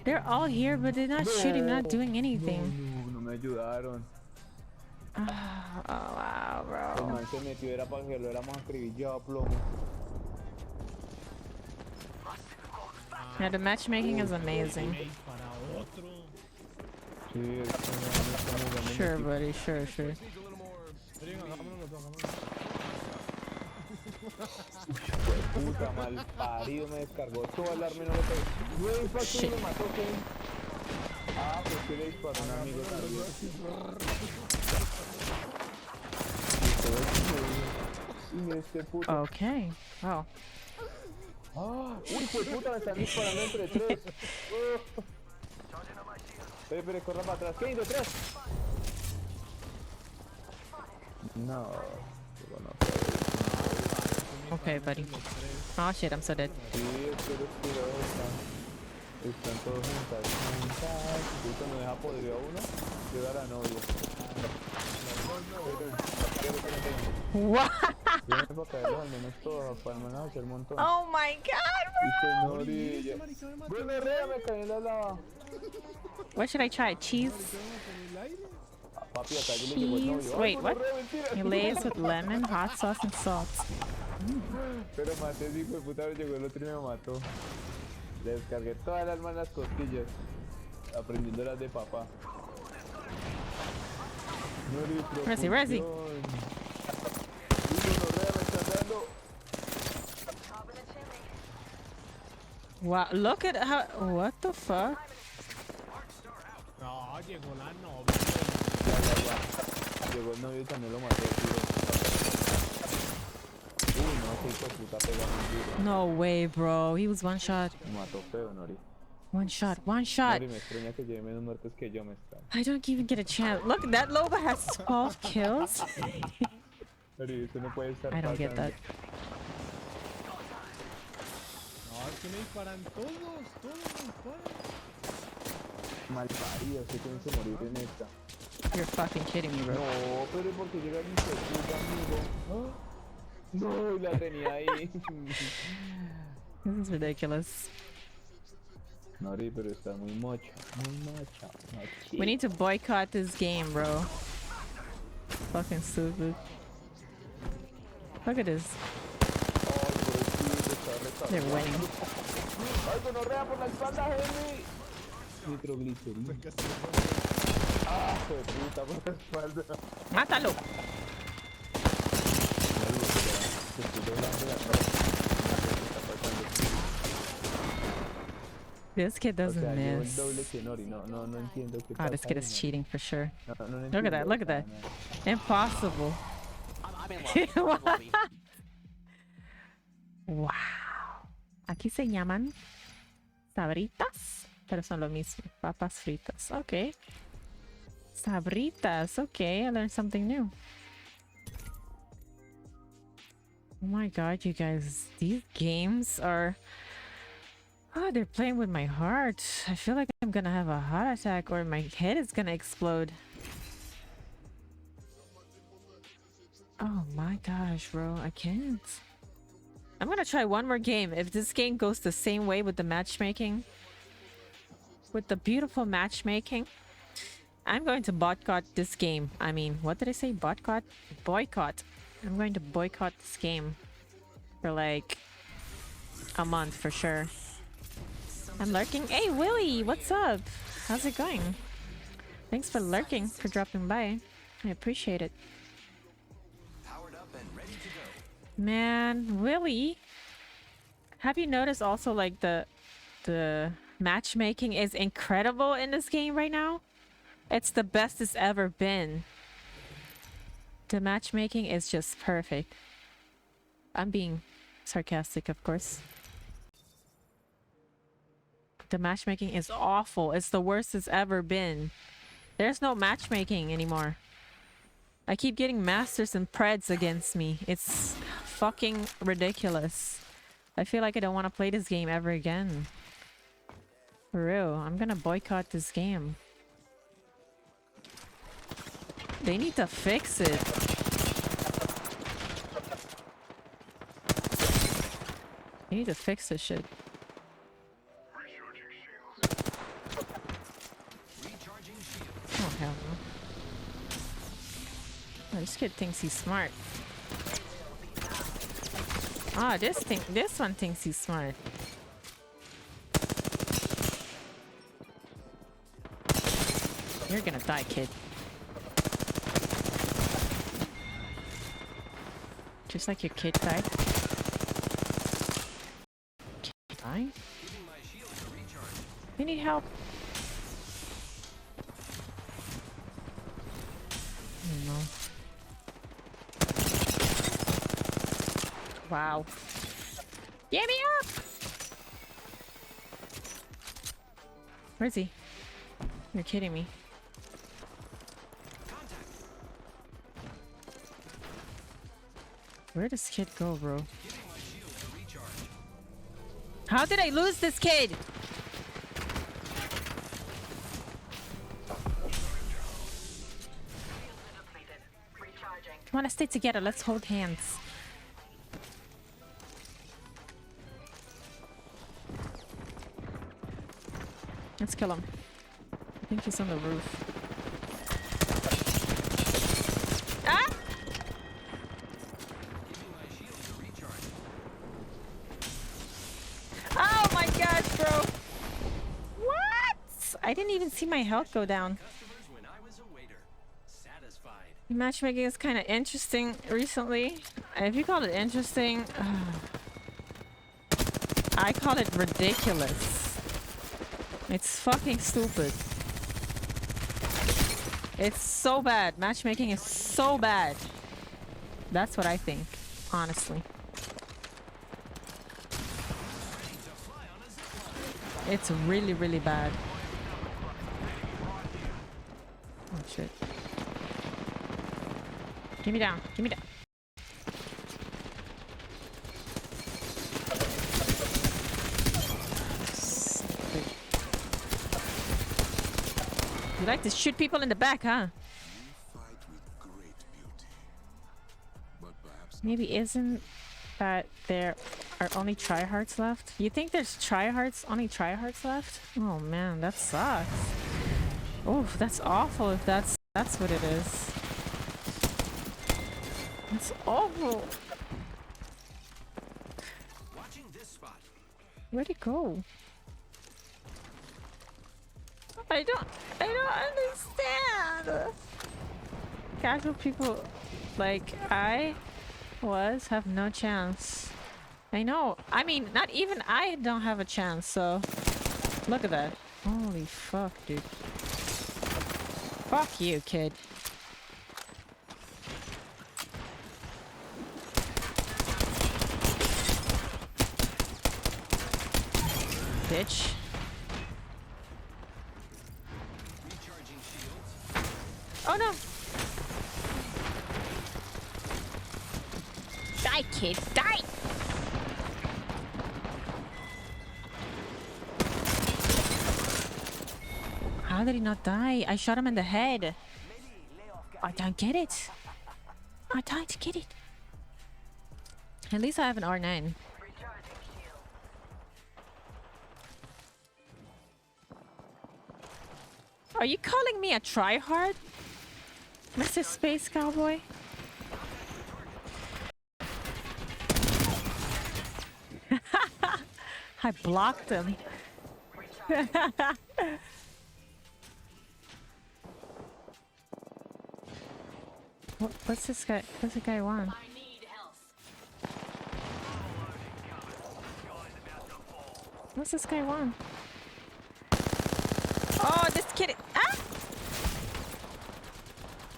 They're all here, but they're not shooting, not doing anything. No me ayudaron. Oh, wow, El bro. man se metió, era para que lo éramos acribillado a plomo. Yeah, the matchmaking is amazing. Teammate para otro. Sí, es que no estamos jugando en Sure, equipo. buddy. Sure, sure. Puta, mal parido, me descargó todo el arma y no le pegué. No impacto y me mató, ¿qué? Ah, pues que le disparó a un amigo también. Y este puto. Okay. Wow. ¡Ah! ¡Uy, pues puta! Me están disparando entre tres. Espere, corra para atrás. ¿Qué hay detrás? No. Okay, buddy. Oh shit, I'm so dead. Sí, es que los tiros están todos juntas. Puta, no deja podrido a uno. Lleva a la novia. What? Viene para caerlos al menos todos, para al menos hacer un montón. Oh my god, Y señorilla. Bueno, rea, me caí en la lava. What should I try? Cheese? Papi, acá yo le llegó el Cheese? novio. Wait, Ay, what? gonorrea, mentira. Layers with lemon, hot sauce, and salt. Pero maté ese hijo de puta, ahora llegó el otro y me mató. Le descargué todas las malas costillas. Aprendiendo las de papá. Resi, Resi. Wow, look at how. What the fuck? No, llegó la novia. Llegó el novio y también lo maté, tío. Uy, no, ese hijo de puta pega muy duro. No way, bro. He was one shot. Me mató feo, Nori. One shot, one shot. Nori, me extraña que lleve menos muertes que yo, me extraña. I don't even get a chance. Look, that Loba has 12 kills. Nori, eso no puede estar I don't get that. No, es que me disparan todos me disparan. Mal parido, se tienen que morir en esta. You're fucking kidding me, bro. No, pero porque llega mi puta amigo. ¡Ah! No, la tenía ahí. This is ridiculous. Nori, pero está muy mocho. Muy mocho. We need to boycott this game, bro. Fucking stupid. Look at this. They're winning. ¡Ay, gonorrea por la espalda, Henry! Nitroglicerina. ¡Ah, hijo de puta, por la espalda! ¡Mátalo! This kid doesn't miss. No entiendo qué Oh, this pasa kid ahí, is no. cheating for sure. No Look at entiendo that, look at that. nada. Impossible. I'm in love. Bumblebee. Wow. Aquí se llaman sabritas, pero son lo mismo. Papas fritas. Okay. Sabritas. Okay, I learned something new. Oh my god, you guys. These games are... Oh, they're playing with my heart. I feel like I'm gonna have a heart attack or my head is gonna explode. Oh my gosh, bro. I can't. I'm gonna try one more game. If this game goes the same way with the matchmaking, with the beautiful matchmaking, I'm going to boycott this game. I mean, what did I say? Boycott? Boycott. I'm going to boycott this game for like a month for sure. I'm lurking. Hey, Willie, what's up? How's it going? Thanks for lurking, for dropping by. I appreciate it. Man, Willie, have you noticed also like the matchmaking is incredible in this game right now? It's the best it's ever been. The matchmaking is just perfect. I'm being sarcastic, of course. The matchmaking is awful. It's the worst it's ever been. There's no matchmaking anymore. I keep getting masters and preds against me. It's fucking ridiculous. I feel like I don't want to play this game ever again. For real, I'm gonna boycott this game. They need to fix it. They need to fix this shit. Oh hell no. Oh, this kid thinks he's smart. Ah, this one thinks he's smart. You're gonna die, kid. Just like your kid died. Kid died? We need help. I don't know. Wow. Get me up! Where is he? You're kidding me. Where does kid go, bro? How did I lose this kid? Come on, let's stay together. Let's hold hands. Let's kill him. I think he's on the roof. Ah! Oh my gosh, bro! What? I didn't even see my health go down. Matchmaking is kind of interesting recently. If you call it interesting, I call it ridiculous. It's fucking stupid. It's so bad. Matchmaking is so bad. That's what I think, honestly. It's really, really bad. Oh shit. Give me down. Give me down. You like to shoot people in the back, huh? Maybe isn't that there are only tryhards left? You think there's only tryhards left? Oh man, that sucks. Oh, that's awful if that's what it is. It's awful. Where'd it go? I don't understand. Casual people like I was have no chance. I know. I mean, not even I don't have a chance, so look at that. Holy fuck, dude. Fuck you, kid. Bitch. Oh no! Die, kid! Die! How did he not die? I shot him in the head. I don't get it. I don't get it. At least I have an R9. Are you calling me a tryhard, Mr. Space Cowboy? I blocked him. What's this guy? What's the guy want? What's this guy want? Oh, this kid! Ah!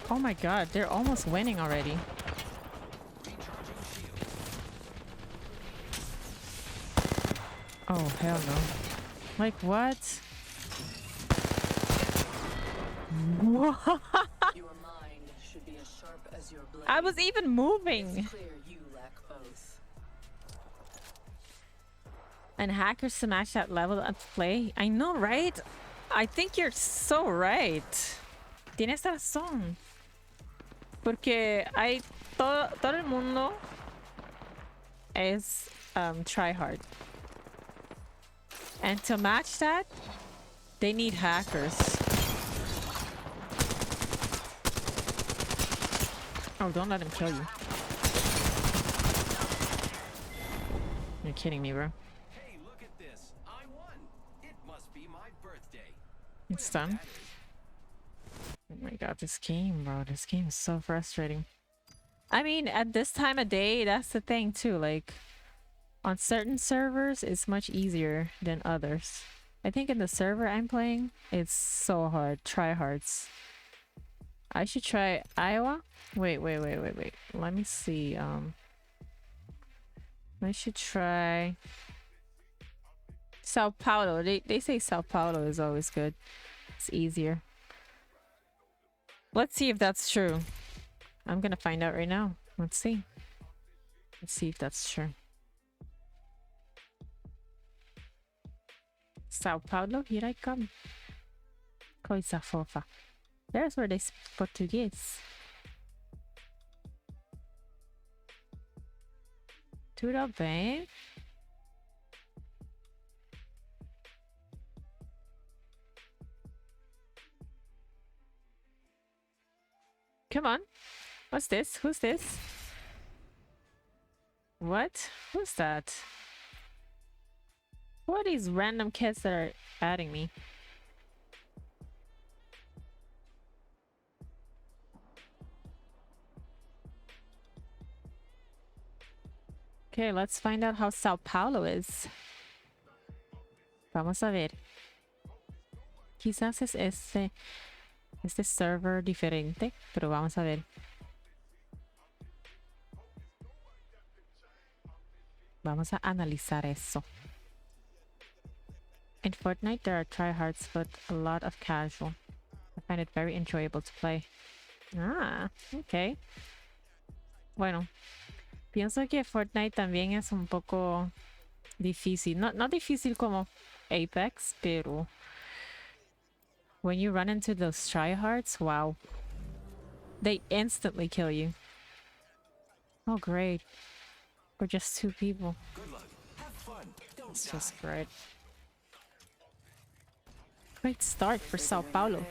Oh my god, they're almost winning already. Oh, hell no. Like, what? What? Your mind should be as sharp as your blade. I was even moving. It's clear you lack both. And hackers to match that level of play. I know, right? I think you're so right. Tienes razón. Porque hay todo el mundo es try hard. And to match that, they need hackers. Oh, don't let him kill you. You're kidding me, bro. Hey, look at this. I won. It must be my birthday. It's done. my god, this game, bro. This game is so frustrating. I mean, at this time of day, that's the thing too. Like, on certain servers, it's much easier than others. I think in the server I'm playing, it's so hard. Tryhards. I should try Iowa? Wait. Let me see. I should try Sao Paulo. They say Sao Paulo is always good. It's easier. Let's see if that's true. I'm gonna find out right now. Let's see. Let's see if that's true. Sao Paulo, here I come. Coisa fofa. There's where they speak Portuguese. Tudo bem? Come on. What's this? Who's this? What? Who's that? Who are these random kids that are adding me? Okay, let's find out how Sao Paulo is. Vamos a ver. Quizás es este server diferente, pero vamos a ver. Vamos a analizar eso. In Fortnite, there are tryhards, but a lot of casual. I find it very enjoyable to play. Ah, okay. Bueno, pienso que Fortnite también es un poco difícil. No difícil como Apex, pero when you run into those tryhards, wow. They instantly kill you. Oh, great. We're just 2 people. Good luck. Have fun. Don't It's just great. Great start for Sao Paulo.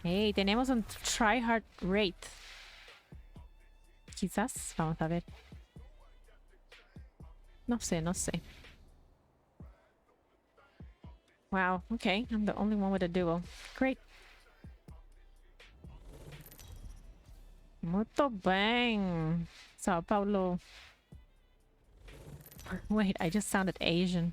Hey, tenemos un tryhard rate. Quizás, vamos a ver. No sé. Wow, okay, I'm the only one with a duo. Great. Muito bem. Sao Paulo. Wait, I just sounded Asian.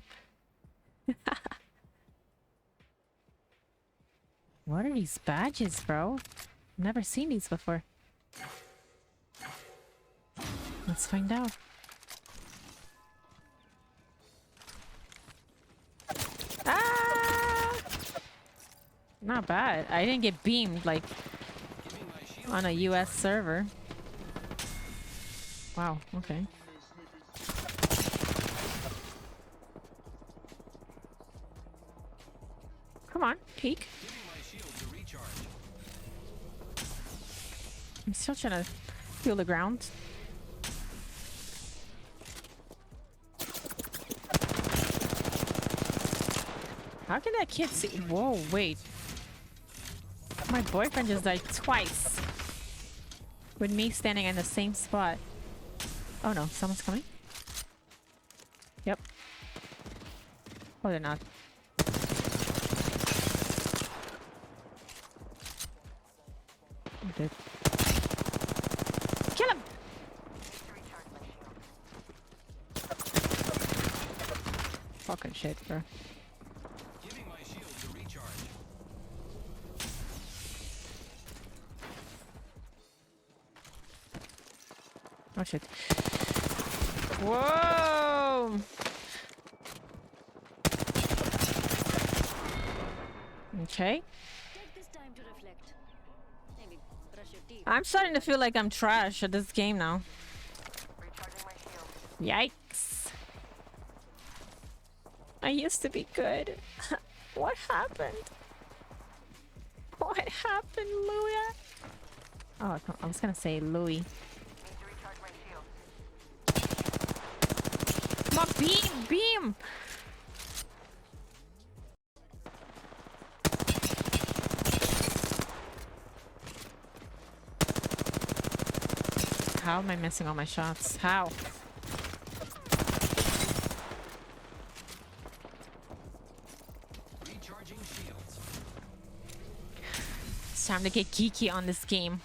What are these badges, bro? Never seen these before. Let's find out. Ah! Not bad. I didn't get beamed like on a US server. Wow, okay. Come on, peek. I'm still trying to feel the ground. How can that kid see? Whoa, wait. My boyfriend just died twice. With me standing in the same spot. Oh no, someone's coming. Yep. Oh, they're not. I'm dead. Kill him! Fucking shit, bro. Giving my shield to recharge. Oh shit. Whoa! Okay. Take this time to reflect. Maybe brush your teeth. I'm starting to feel like I'm trash at this game now. Yikes. I used to be good. What happened? What happened, Louis? Oh, I was gonna say Louis. Come on, beam! How am I missing all my shots? How? time to get geeky on this game.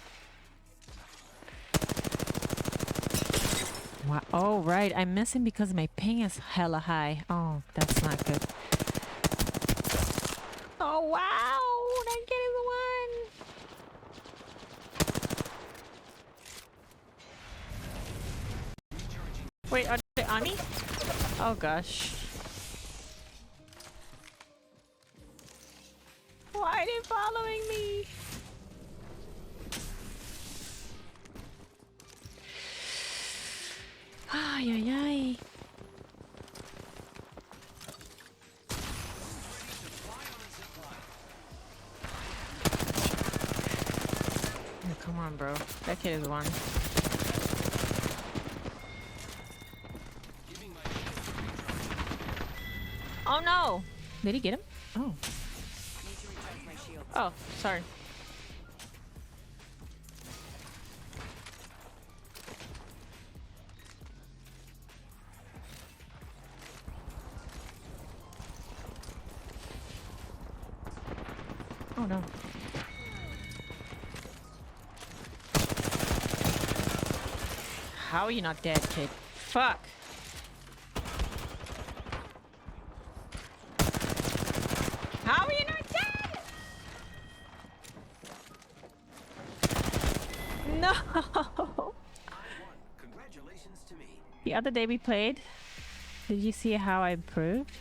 Wow. Oh, right. I'm missing because my ping is hella high. Oh, that's not good. Oh, wow. I'm getting the one. Wait, are they on me? Oh, gosh. Why are they following me? Ay, ay, ay. Oh, come on, bro. That kid is one. Oh no! Did he get him? Oh. Oh, sorry. Oh no. How are you not dead, kid? Fuck. How are you not dead? No. Congratulations to me. The other day we played, did you see how I improved?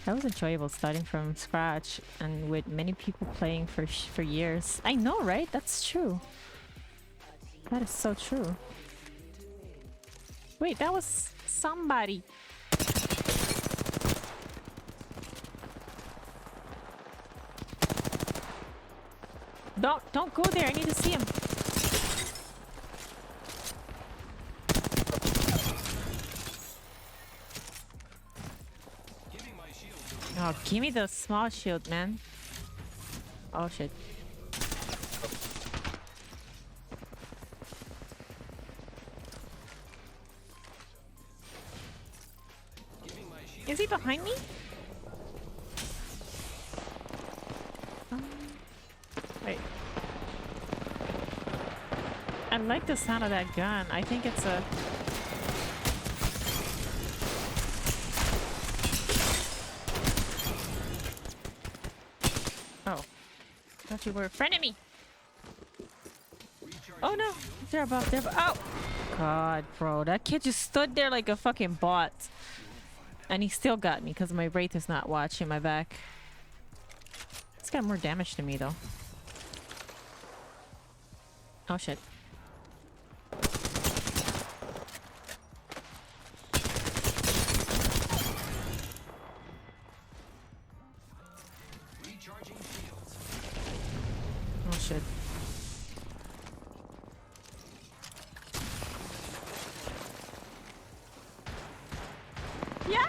That was enjoyable, starting from scratch and with many people playing for years. I know, right? That's true. That is so true. Wait, that was somebody. Don't go there. I need to see him. Oh, give me the small shield, man. Oh shit. Is he behind me? Wait. I like the sound of that gun. I think it's a... Oh. Thought you were a friend of me. Oh no. They're above there. Oh! God, bro. That kid just stood there like a fucking bot. And he still got me because my Wraith is not watching my back. It's got more damage to me though. Oh shit. Oh shit. Yeah!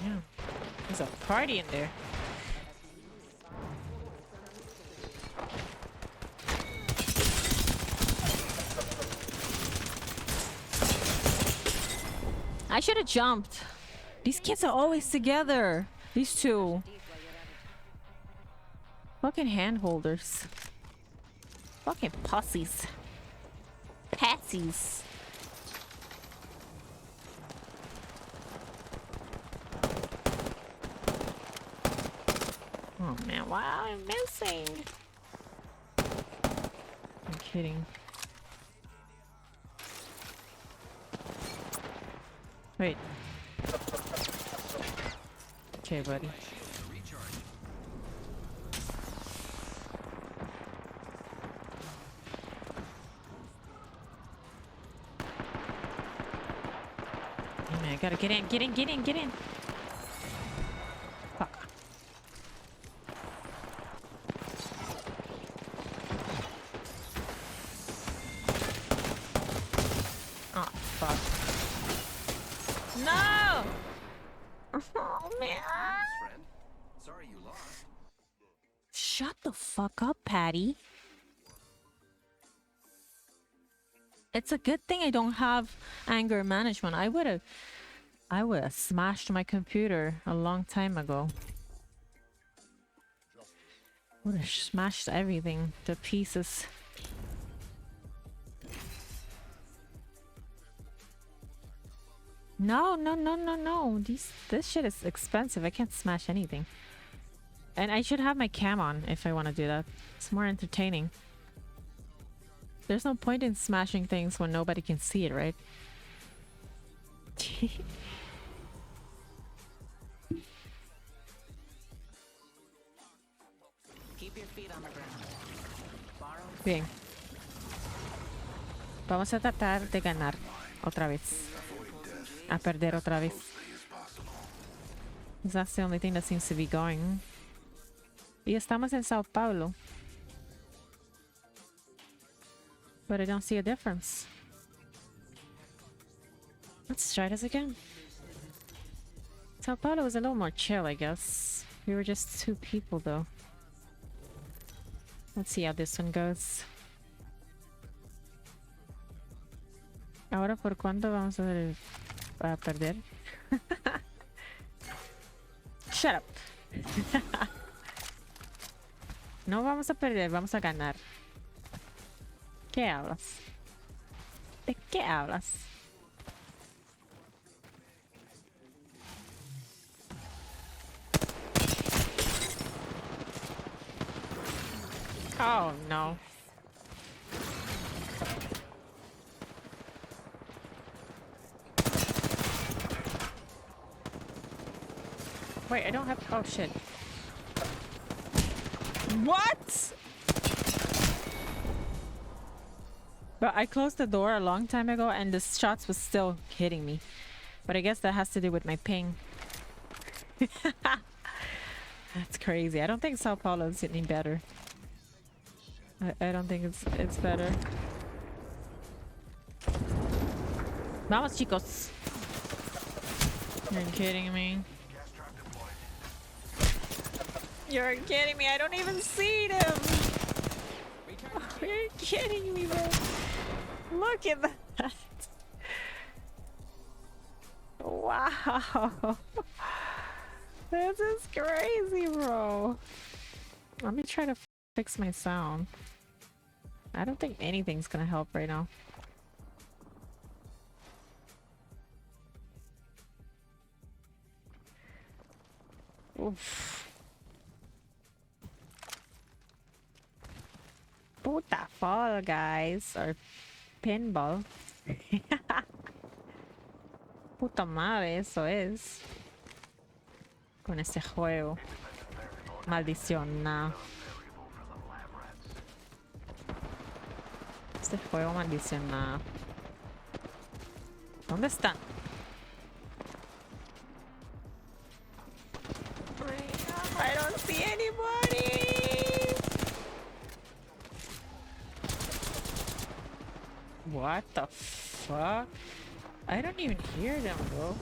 Yeah. There's a party in there. I should have jumped. These kids are always together. These two. Fucking handholders. Fucking pussies. Patsies. Oh man, wow, I'm missing. I'm kidding. Wait. Okay, buddy. Hey man, I gotta get in, get in, get in, get in. Fuck. Oh, fuck. No! Oh, man. Sorry you lost. Shut the fuck up, Patty. It's a good thing I don't have anger management. I would have smashed my computer a long time ago. Would have smashed everything to pieces. No, no, no, no, no. This shit is expensive. I can't smash anything. And I should have my cam on if I want to do that. It's more entertaining. There's no point in smashing things when nobody can see it, right? Keep your feet on the ground. Borrow. Bien. Vamos a tratar de ganar otra vez. A perder otra vez. 'Cause that's the only thing that seems to be going. Y estamos en Sao Paulo. But I don't see a difference. Let's try this again. Sao Paulo was a little more chill, I guess. We were just 2 people though. Let's see how this one goes. Ahora, ¿por cuánto vamos a perder? Shut up. No vamos a perder, vamos a ganar. ¿Qué hablas? ¿De qué hablas? Oh no. Wait, I don't have. Oh shit. What? But I closed the door a long time ago and the shots was still hitting me. But I guess that has to do with my ping. That's crazy. I don't think Sao Paulo is any better. I don't think it's better. Vamos, chicos. You're kidding me. You're kidding me. I don't even see them. You're kidding me, bro. Look at that. Wow. This is crazy, bro. Let me try to fix my sound. I don't think anything's gonna help right now. Oof. Puta Fall Guys or pinball. Puta madre, eso es. Con este juego. Maldición, no. Este juego maldicionado. ¿Dónde están? I don't see anybody. What the fuck? I don't even hear them, bro.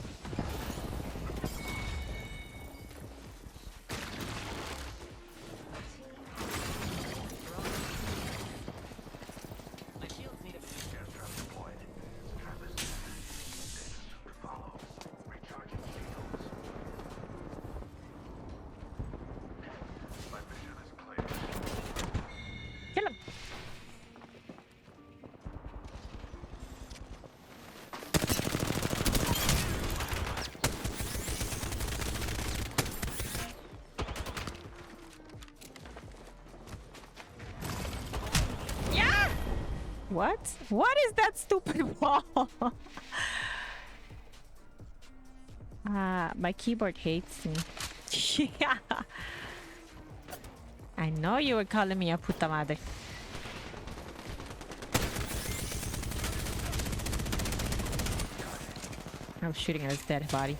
Kill him. Yeah! What? What is that stupid wall? My keyboard hates me. Yeah. I know you were calling me a puta madre. I was shooting at his dead body.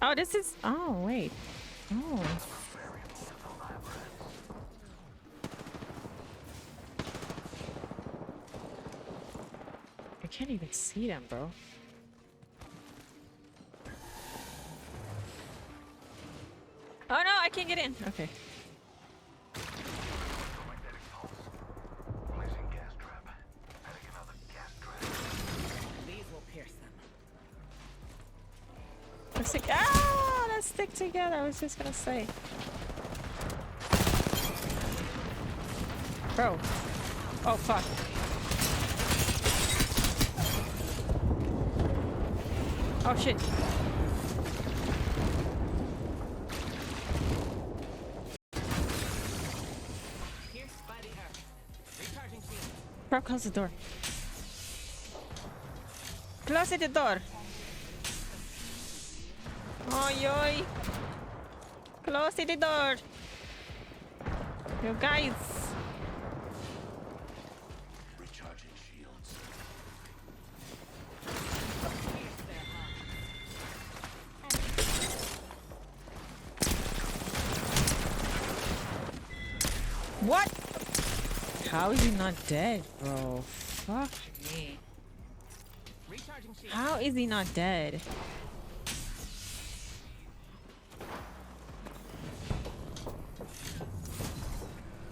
Oh, this is... Oh, wait. Oh. I can't even see them, bro. can't get in. Okay. These will pierce them. Let's stick. Ah, let's stick together. I was just gonna say. Bro. Oh fuck. Oh shit. Pierced by the earth. Recharging shield. Bro, close the door. Close the door. Oi, oi. Close the door. You guys. Recharging shields. What? How is he not dead, bro? Fuck me. Recharging shield. How is he not dead?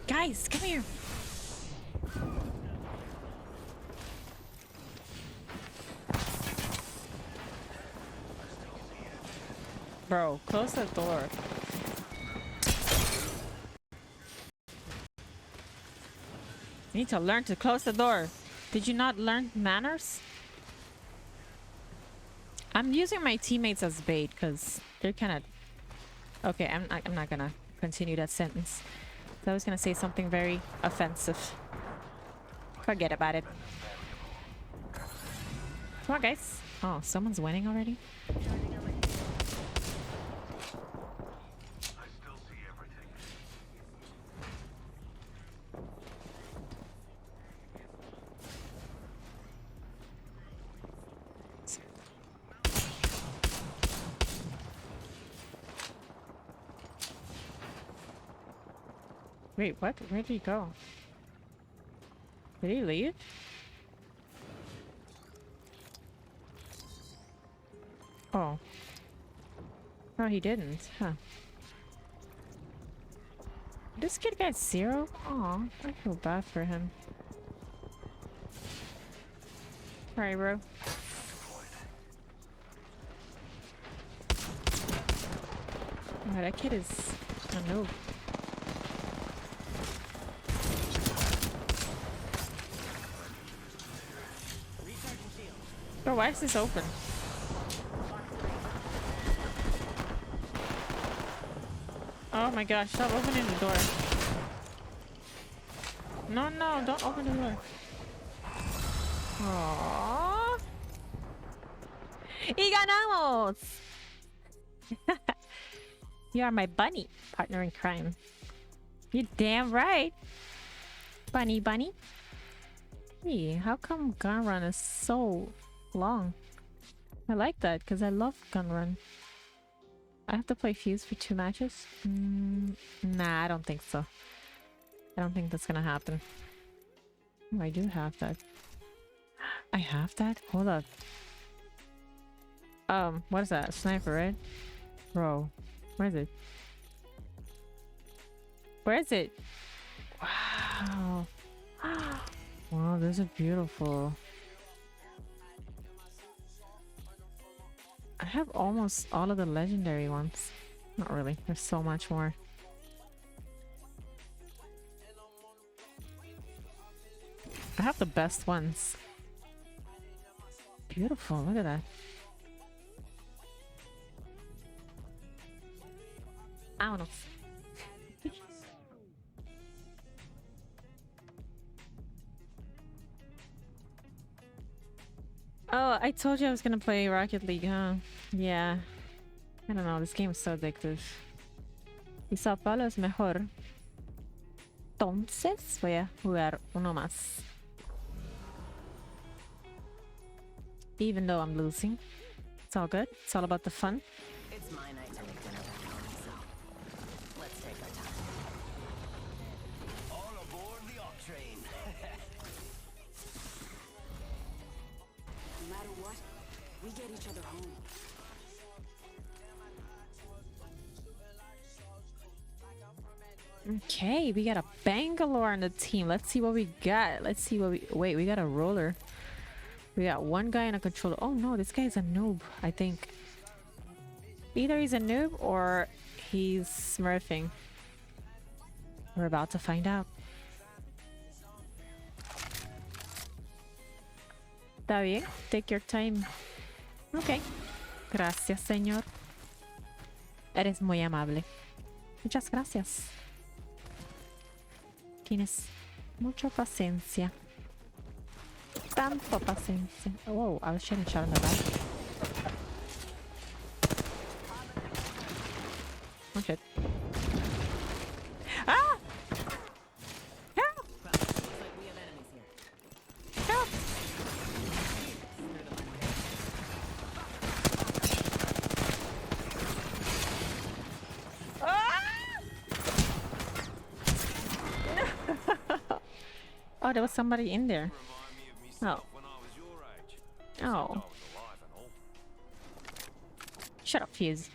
Guys, come here. Bro, close the door. You need to learn to close the door. Did you not learn manners? I'm using my teammates as bait because they're kind of... Okay, I'm not gonna continue that sentence. So I was gonna say something very offensive. Forget about it. Come on, guys. Oh, someone's winning already? Wait, what? Where did he go? Did he leave? Oh. No, he didn't. Huh. This kid got 0? Aw, I feel bad for him. Alright, bro. Oh, that kid is a noob. Bro, why is this open? Oh my gosh, stop opening the door. No, no, don't open the door. Aww. Y ganamos! You are my bunny, partner in crime. You're damn right. Bunny, bunny. Hey, how come gun run is so long? I like that because I love gun run. I have to play Fuse for 2 matches? Nah, I don't think so. I don't think that's gonna happen. Oh, I do have that. I have that? Hold up. What is that? Sniper, right? Bro, where is it? Where is it? Wow. Wow, those are beautiful. I have almost all of the legendary ones. Not really. There's so much more. I have the best ones. Beautiful. Look at that. Vámonos. Oh, I told you I was gonna play Rocket League, huh? Yeah. I don't know, this game is so addictive. Y Sao Paulo es mejor. Entonces voy a jugar uno más. Even though I'm losing. It's all good. It's all about the fun. It's my night to make dinner back home, so let's take our time. All aboard the Oct train. No matter what, we get each other home. Okay, we got a Bangalore on the team. Let's see what we got. Let's see what we... Wait, we got a roller. We got one guy and a controller. Oh no, this guy is a noob, I think. Either he's a noob or he's smurfing. We're about to find out. Está bien, take your time. Okay. Gracias, señor. Eres muy amable. Muchas gracias. Tienes mucha paciencia. Tanto paciencia. Whoa, I was shooting a shot in the back. Oh shit. Ah! Help! Help! Oh, there was somebody in there. Oh. Oh. Shut up, Fuse.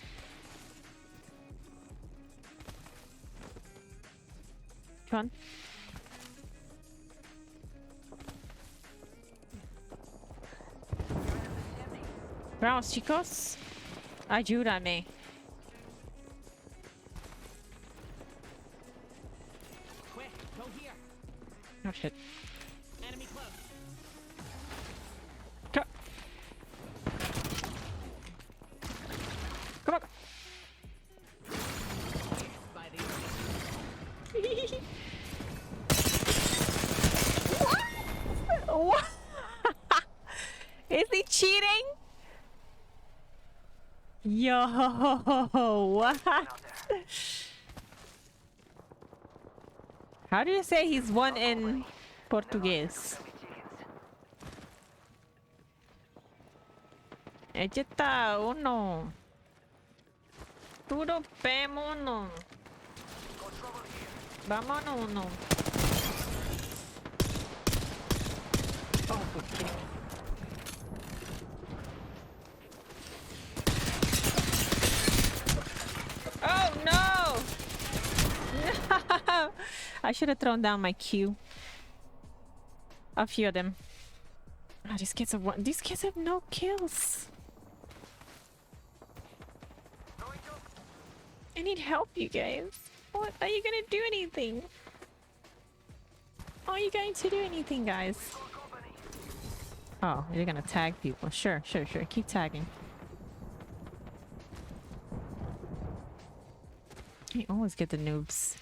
Come on. Vamos, chicos. Ayúdame. Oh shit. Enemy close. Come on. What? Is he cheating? Yo, what? How do you say he's one in Portuguese? Echeta uno. Puro pemono. Vámonos uno. Oh, okay. Oh no! No! I should have thrown down my Q. A few of them. Oh, these kids have no kills. I need help, you guys. What are you gonna do? Anything? Are you going to do anything, guys? Oh, you're gonna tag people. Sure. Keep tagging. You always get the noobs.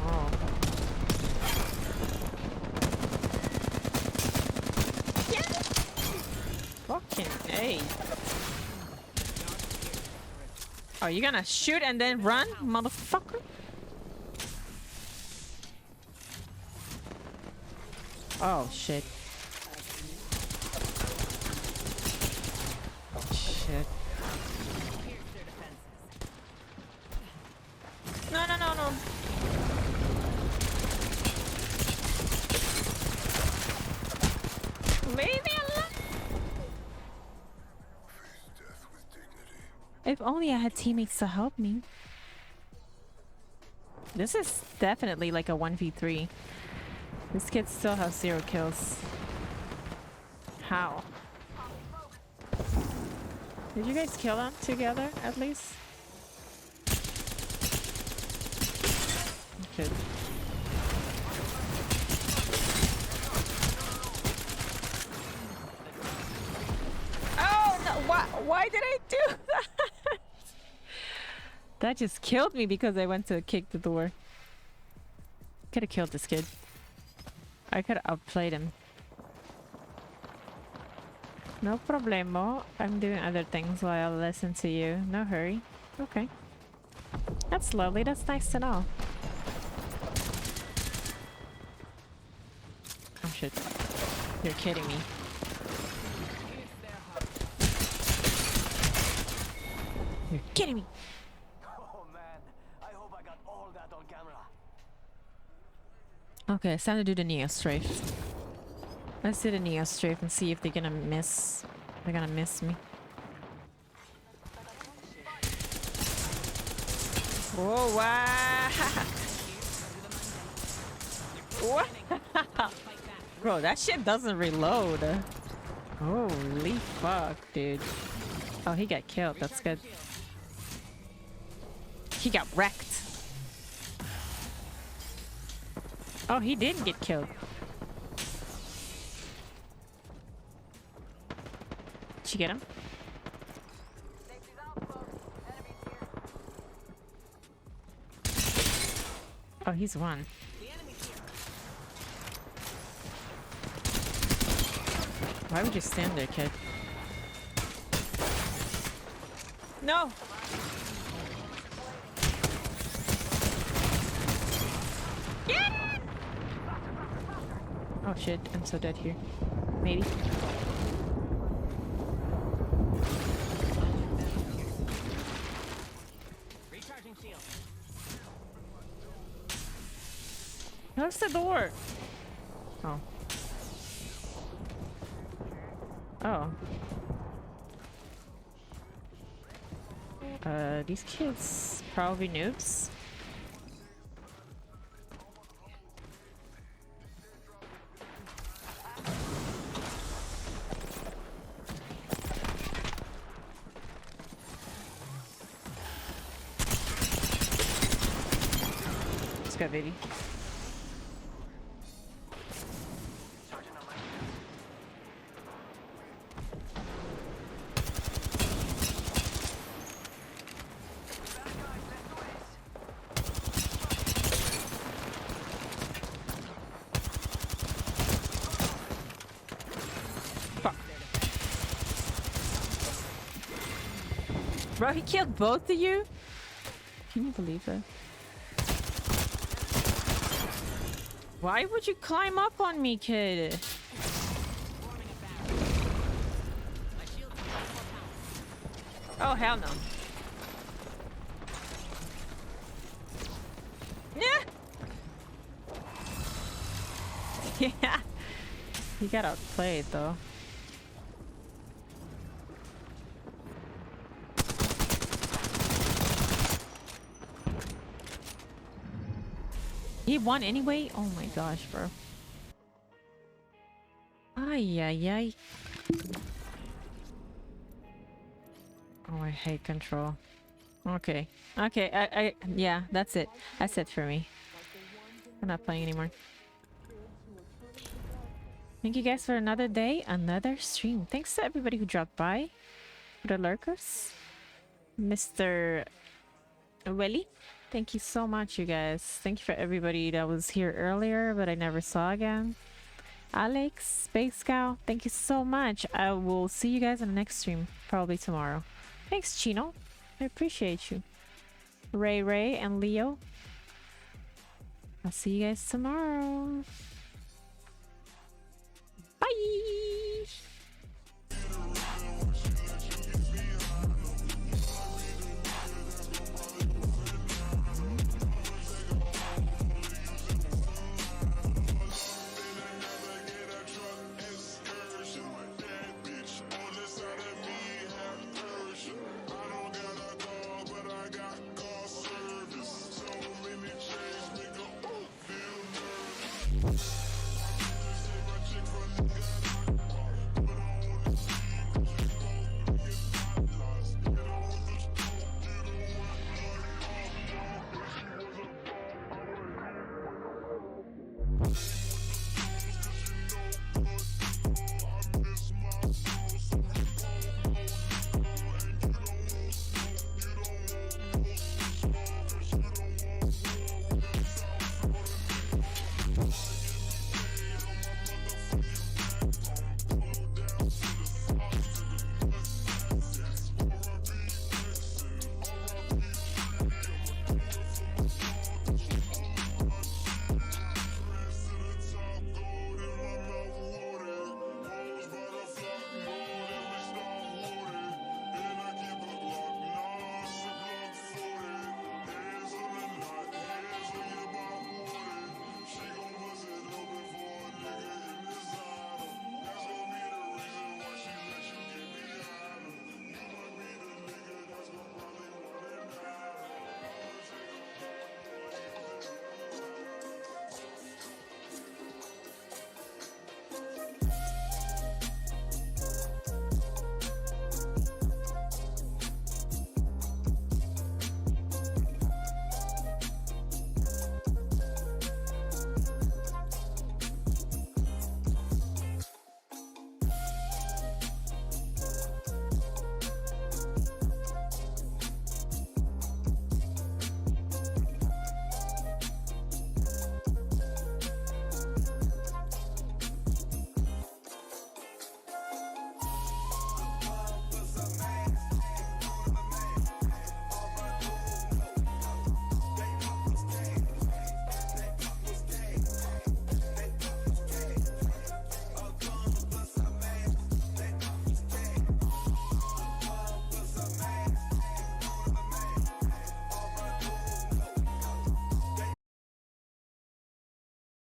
Oh. Yeah. Fucking A. Oh, you gonna shoot and then run, motherfucker? Oh shit. Shit. No. Leave me alone. If only I had teammates to help me. This is definitely like a 1v3. This kid still has 0 kills. How? Did you guys kill him together at least? Okay. Oh no! Why did I do that? That just killed me because I went to kick the door. Could have killed this kid. I could have outplayed him. No problemo. I'm doing other things while I listen to you. No hurry. Okay. That's lovely. That's nice to know. Oh shit. You're kidding me. You're kidding me. Oh man, I hope I got all that on camera. Okay, it's time to do the Neo Strafe. Let's do the Neo Strafe and see if they're gonna miss. They're gonna miss me. Whoa, wow. What? Bro, that shit doesn't reload. Holy fuck, dude. Oh, he got killed. That's good. He got wrecked. Oh, he did get killed. Did you get him? Oh, he's one. Why would you stand there, kid? No! Get it! Oh shit, I'm so dead here. Maybe. Recharging shield. Where's the door? Oh. Oh. These kids probably noobs. Let's go, baby. Bro, he killed both of you? Can you believe that? Why would you climb up on me, kid? Oh, hell no. Yeah. Yeah. He got outplayed, though. He won anyway? Oh my gosh, bro. Ay, ay, ay. Oh, I hate control. Okay. Okay, yeah, that's it. That's it for me. I'm not playing anymore. Thank you guys for another day, another stream. Thanks to everybody who dropped by. For the lurkers. Mr. Welly. Thank you so much, you guys. Thank you for everybody that was here earlier, but I never saw again. Alex, Space Scout, thank you so much. I will see you guys in the next stream, probably tomorrow. Thanks, Chino. I appreciate you. Ray and Leo. I'll see you guys tomorrow. Bye! service. So many chains, nigga, feel nervous.